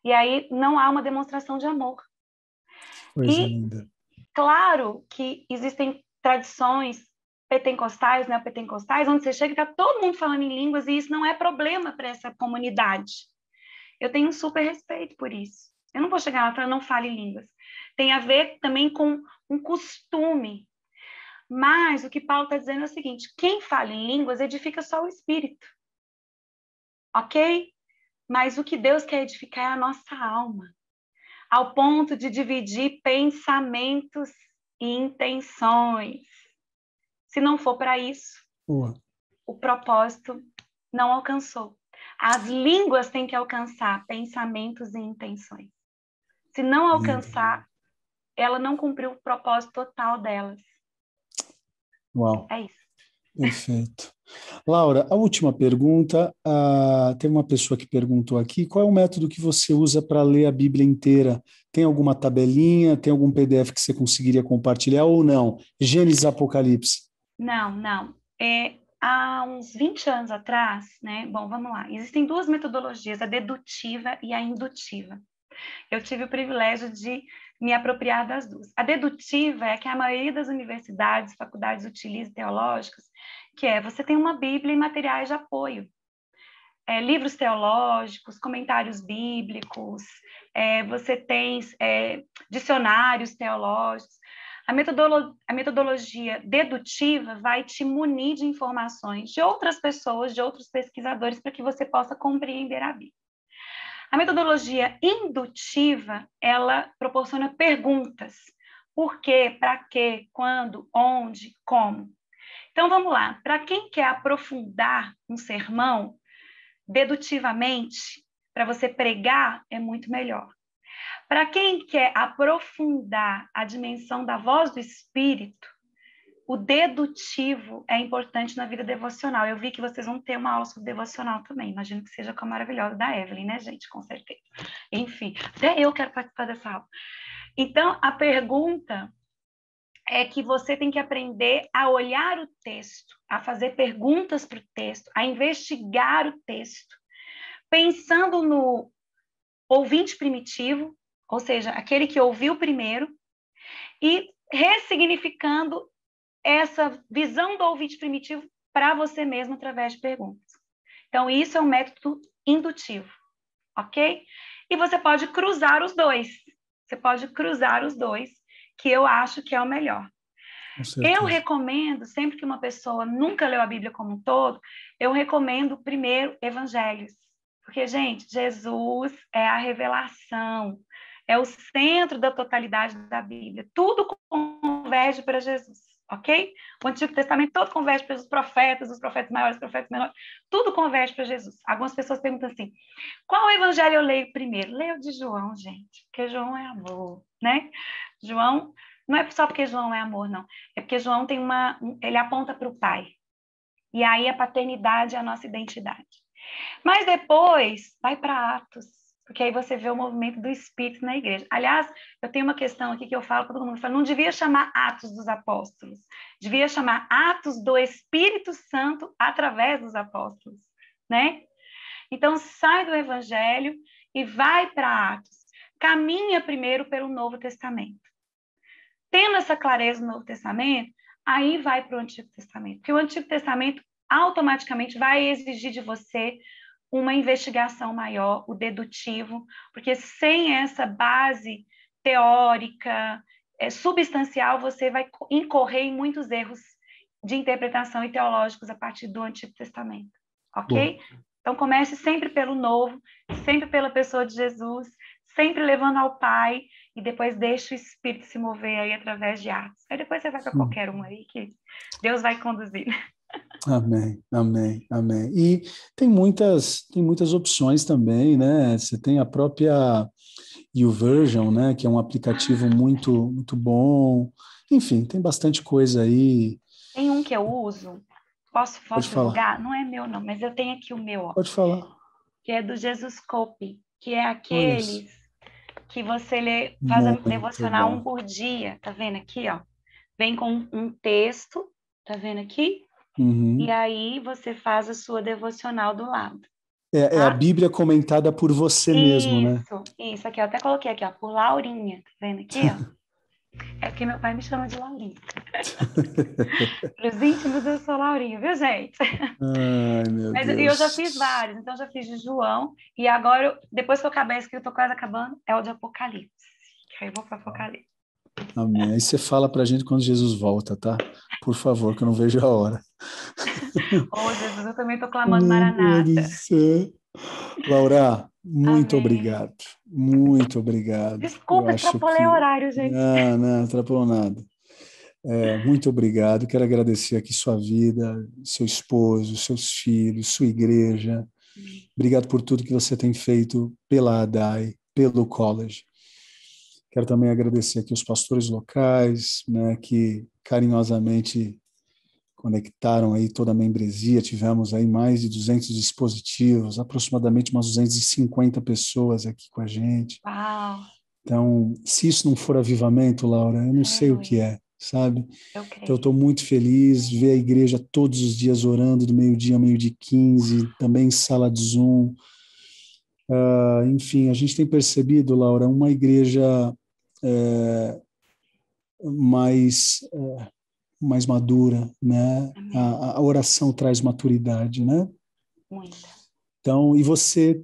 E aí não há uma demonstração de amor. Coisa linda. Claro que existem tradições pentecostais, neopentecostais, onde você chega e está todo mundo falando em línguas, e isso não é problema para essa comunidade. Eu tenho um super respeito por isso. Eu não vou chegar lá e falar, não fale línguas. Tem a ver também com um costume. Mas o que Paulo está dizendo é o seguinte, quem fala em línguas edifica só o espírito. Ok? Mas o que Deus quer edificar é a nossa alma. Ao ponto de dividir pensamentos e intenções. Se não for para isso, o propósito não alcançou. As línguas têm que alcançar pensamentos e intenções. Se não alcançar, ela não cumpriu o propósito total delas. Uau. É isso. Perfeito. Laura, a última pergunta, tem uma pessoa que perguntou aqui, qual é o método que você usa para ler a Bíblia inteira? Tem alguma tabelinha, tem algum PDF que você conseguiria compartilhar ou não? Gênesis, Apocalipse. Não. Há uns 20 anos atrás, né? Bom, vamos lá. Existem duas metodologias, a dedutiva e a indutiva. Eu tive o privilégio de me apropriar das duas. A dedutiva é a que a maioria das universidades, faculdades utilizam teológicas, que é você tem uma Bíblia e materiais de apoio. Livros teológicos, comentários bíblicos, você tem dicionários teológicos. A metodologia dedutiva vai te munir de informações de outras pessoas, de outros pesquisadores, para que você possa compreender a Bíblia. A metodologia indutiva, ela proporciona perguntas. Por quê, para quê, quando, onde, como. Então, vamos lá. Para quem quer aprofundar um sermão, dedutivamente, para você pregar, é muito melhor. Para quem quer aprofundar a dimensão da voz do Espírito, o dedutivo é importante na vida devocional. Eu vi que vocês vão ter uma aula sobre devocional também. Imagino que seja com a maravilhosa da Evelyn, né, gente? Com certeza. Enfim, até eu quero participar dessa aula. Então, a pergunta é que você tem que aprender a olhar o texto, a fazer perguntas para o texto, a investigar o texto, pensando no ouvinte primitivo, ou seja, aquele que ouviu primeiro, e ressignificando essa visão do ouvinte primitivo para você mesmo através de perguntas. Então, isso é um método indutivo, ok? E você pode cruzar os dois. Que eu acho que é o melhor. Eu recomendo, sempre que uma pessoa nunca leu a Bíblia como um todo, eu recomendo primeiro evangelhos. Porque, gente, Jesus é a revelação, é o centro da totalidade da Bíblia. Tudo converge para Jesus, ok? O Antigo Testamento todo converge para os profetas maiores, os profetas menores, tudo converge para Jesus. Algumas pessoas perguntam assim, qual evangelho eu leio primeiro? Leio de João, gente, porque João é amor, né? João, não é só porque João é amor, não. É porque João tem ele aponta para o Pai. E aí a paternidade é a nossa identidade. Mas depois, vai para Atos, porque aí você vê o movimento do Espírito na igreja. Aliás, eu tenho uma questão aqui que eu falo para todo mundo, não devia chamar Atos dos Apóstolos, devia chamar Atos do Espírito Santo através dos apóstolos, né? Então, sai do Evangelho e vai para Atos. Caminha primeiro pelo Novo Testamento. Tendo essa clareza no Novo Testamento, aí vai para o Antigo Testamento, porque o Antigo Testamento automaticamente vai exigir de você uma investigação maior, o dedutivo, porque sem essa base teórica, substancial, você vai incorrer em muitos erros de interpretação e teológicos a partir do Antigo Testamento, ok? Então, comece sempre pelo Novo, sempre pela pessoa de Jesus, sempre levando ao Pai, e depois deixa o Espírito se mover aí através de Atos. Aí depois você vai para qualquer um aí, que Deus vai conduzir. Amém. E tem muitas opções também, né? Você tem a própria YouVersion, né? Que é um aplicativo muito, muito bom. Enfim, tem bastante coisa aí. Tem um que eu uso, posso divulgar? Falar. Não é meu não, mas eu tenho aqui o meu, ó. Pode falar. Que é do Jesuscope, que é aqueles que você faz a devocional um por dia, tá vendo aqui, ó? Vem com um texto, tá vendo aqui? Uhum. E aí você faz a sua devocional do lado. É a Bíblia comentada por você mesmo, né? Isso, aqui, eu até coloquei aqui, ó, por Laurinha, tá vendo aqui, ó? É porque meu pai me chama de Laurinha. Para os íntimos eu sou Laurinha, viu, gente? Ai, meu Mas eu já Deus. fiz vários, então já fiz de João, e agora, depois que eu acabar esse que eu tô quase acabando, é o de Apocalipse. Que aí eu vou para Apocalipse. Amém. Aí você fala pra gente quando Jesus volta, tá? Por favor, que eu não vejo a hora. Oh, Jesus, eu também tô clamando Meu Deus do Maranata. céu. Laura, muito Amém. obrigado. Muito obrigado. Eu Desculpa, acho extrapolei o que... horário, gente. Não, não, atrapalhou nada. Muito obrigado. Quero agradecer aqui sua vida, seu esposo, seus filhos, sua igreja. Obrigado por tudo que você tem feito pela ADAI, pelo College. Quero também agradecer aqui os pastores locais, né, que carinhosamente conectaram aí toda a membresia. Tivemos aí mais de 200 dispositivos, aproximadamente umas 250 pessoas aqui com a gente. Uau. Então, se isso não for avivamento, Laura, eu não sei o que Aleluia. é, sabe? Eu Então, eu creio. estou muito feliz ver a igreja todos os dias orando, do meio-dia ao meio-dia 15, também em sala de Zoom. Enfim, a gente tem percebido, Laura, uma igreja mais, mais madura, né? Amém. A oração traz maturidade, né? Muita. Então, e você,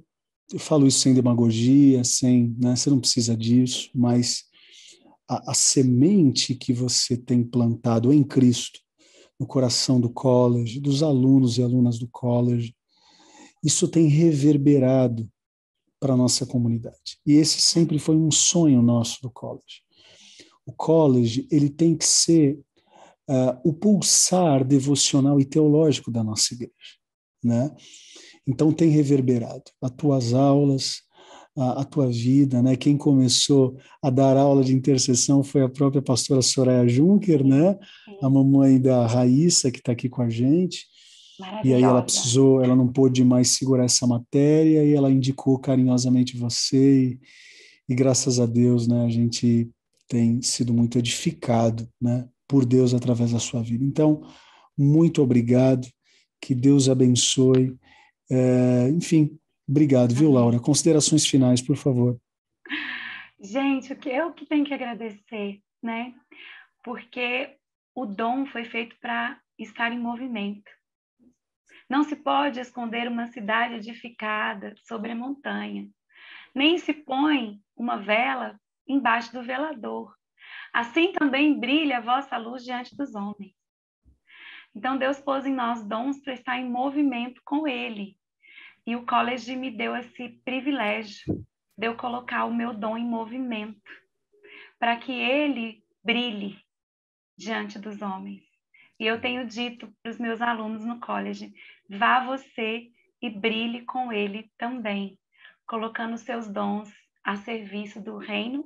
eu falo isso sem demagogia, sem, né? Você não precisa disso, mas a semente que você tem plantado em Cristo, no coração do college, dos alunos e alunas do college, isso tem reverberado para a nossa comunidade. E esse sempre foi um sonho nosso do college. O college, ele tem que ser o pulsar devocional e teológico da nossa igreja, né? Então tem reverberado as tuas aulas, a tua vida, né? Quem começou a dar aula de intercessão foi a própria pastora Soraya Juncker, né? A mamãe da Raíssa, que está aqui com a gente. E aí ela Maravilhosa. precisou, ela não pôde mais segurar essa matéria e ela indicou carinhosamente você e graças a Deus, né, a gente tem sido muito edificado, né, por Deus através da sua vida. Então, muito obrigado, que Deus abençoe. Enfim, obrigado, viu, Amém. Laura? Considerações finais, por favor. Gente, eu que tenho que agradecer, né? Porque o dom foi feito para estar em movimento. Não se pode esconder uma cidade edificada sobre a montanha, nem se põe uma vela embaixo do velador. Assim também brilha a vossa luz diante dos homens. Então Deus pôs em nós dons para estar em movimento com Ele. E o college me deu esse privilégio de eu colocar o meu dom em movimento, para que ele brilhe diante dos homens. E eu tenho dito para os meus alunos no college, vá você e brilhe com ele também, colocando seus dons a serviço do reino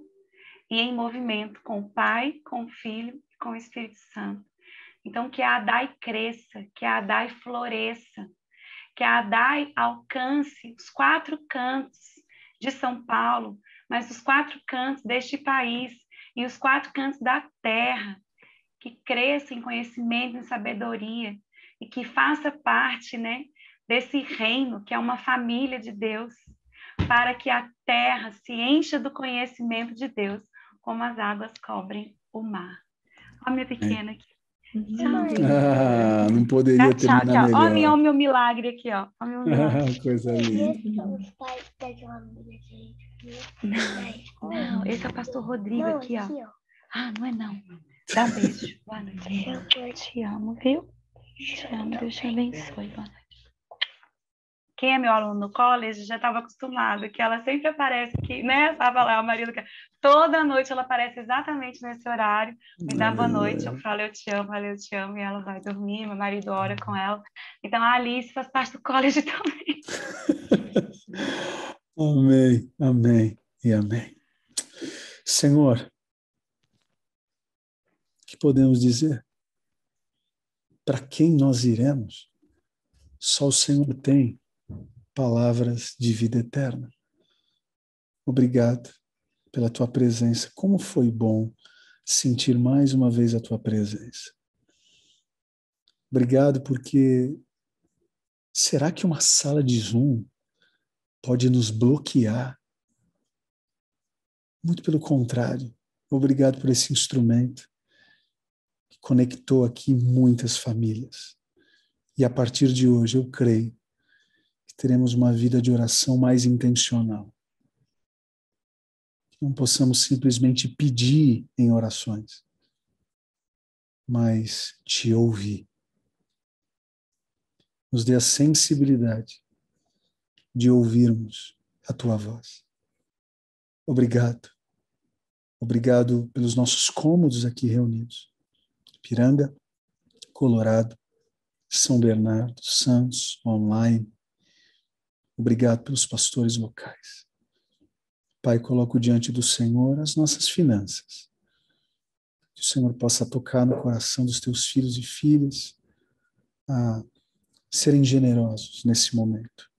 e em movimento com o Pai, com o Filho e com o Espírito Santo. Então, que a ADAI cresça, que a ADAI floresça, que a ADAI alcance os 4 cantos de São Paulo, mas os 4 cantos deste país e os 4 cantos da terra, que cresça em conhecimento, em sabedoria e que faça parte, né, desse reino que é uma família de Deus, para que a terra se encha do conhecimento de Deus, como as águas cobrem o mar. Olha a minha pequena aqui. Tchau. Não poderia Tchau, aqui, terminar ó. Olha melhor. o meu milagre aqui, ó. Olha o meu milagre. Coisa linda. Não, esse é o pastor Rodrigo aqui, ó. Ah, não é não. Dá um beijo. Boa noite. Te amo, viu? Te amo. Deus te abençoe. Boa noite. Quem é meu aluno no college já estava acostumado, que ela sempre aparece aqui, né? Estava lá, o marido. Toda noite ela aparece exatamente nesse horário, me dá boa noite, eu falo eu te amo, e ela vai dormir, meu marido ora com ela. Então a Alice faz parte do college também. Amém, amém e amém. Senhor, o que podemos dizer? Para quem nós iremos? Só o Senhor tem palavras de vida eterna. Obrigado pela tua presença. Como foi bom sentir mais uma vez a tua presença. Obrigado porque será que uma sala de Zoom pode nos bloquear? Muito pelo contrário, Obrigado por esse instrumento que conectou aqui muitas famílias. E a partir de hoje, eu creio que teremos uma vida de oração mais intencional. Que não possamos simplesmente pedir em orações, mas te ouvir. Nos dê a sensibilidade de ouvirmos a tua voz. Obrigado. Obrigado pelos nossos cômodos aqui reunidos. Ipiranga, Colorado, São Bernardo, Santos, online. Obrigado pelos pastores locais. Pai, coloco diante do Senhor as nossas finanças. Que o Senhor possa tocar no coração dos teus filhos e filhas a serem generosos nesse momento,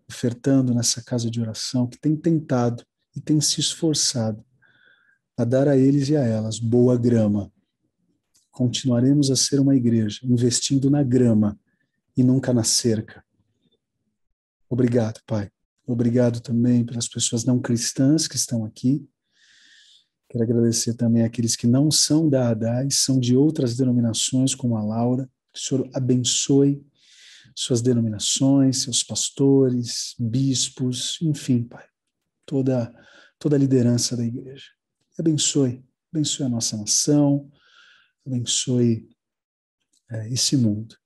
ofertando nessa casa de oração que tem tentado e tem se esforçado a dar a eles e a elas boa grama. Continuaremos a ser uma igreja investindo na grama e nunca na cerca. Obrigado, Pai. Obrigado também pelas pessoas não cristãs que estão aqui. Quero agradecer também àqueles que não são da ADAI, são de outras denominações, como a Laura. Que o Senhor abençoe suas denominações, seus pastores, bispos, enfim, Pai, toda a liderança da igreja. Abençoe a nossa nação, abençoe esse mundo.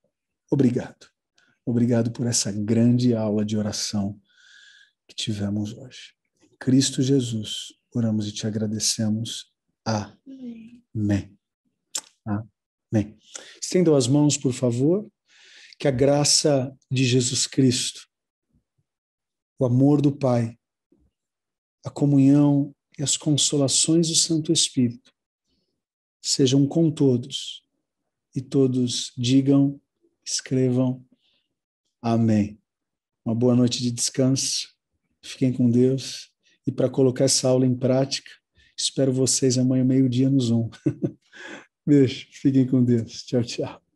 Obrigado por essa grande aula de oração que tivemos hoje. Em Cristo Jesus, oramos e te agradecemos. Amém. Amém. Estendam as mãos, por favor. Que a graça de Jesus Cristo, o amor do Pai, a comunhão e as consolações do Santo Espírito sejam com todos. E todos digam, escrevam, amém. Uma boa noite de descanso. Fiquem com Deus. E para colocar essa aula em prática, espero vocês amanhã, meio-dia, no Zoom. Beijo. Fiquem com Deus. Tchau, tchau.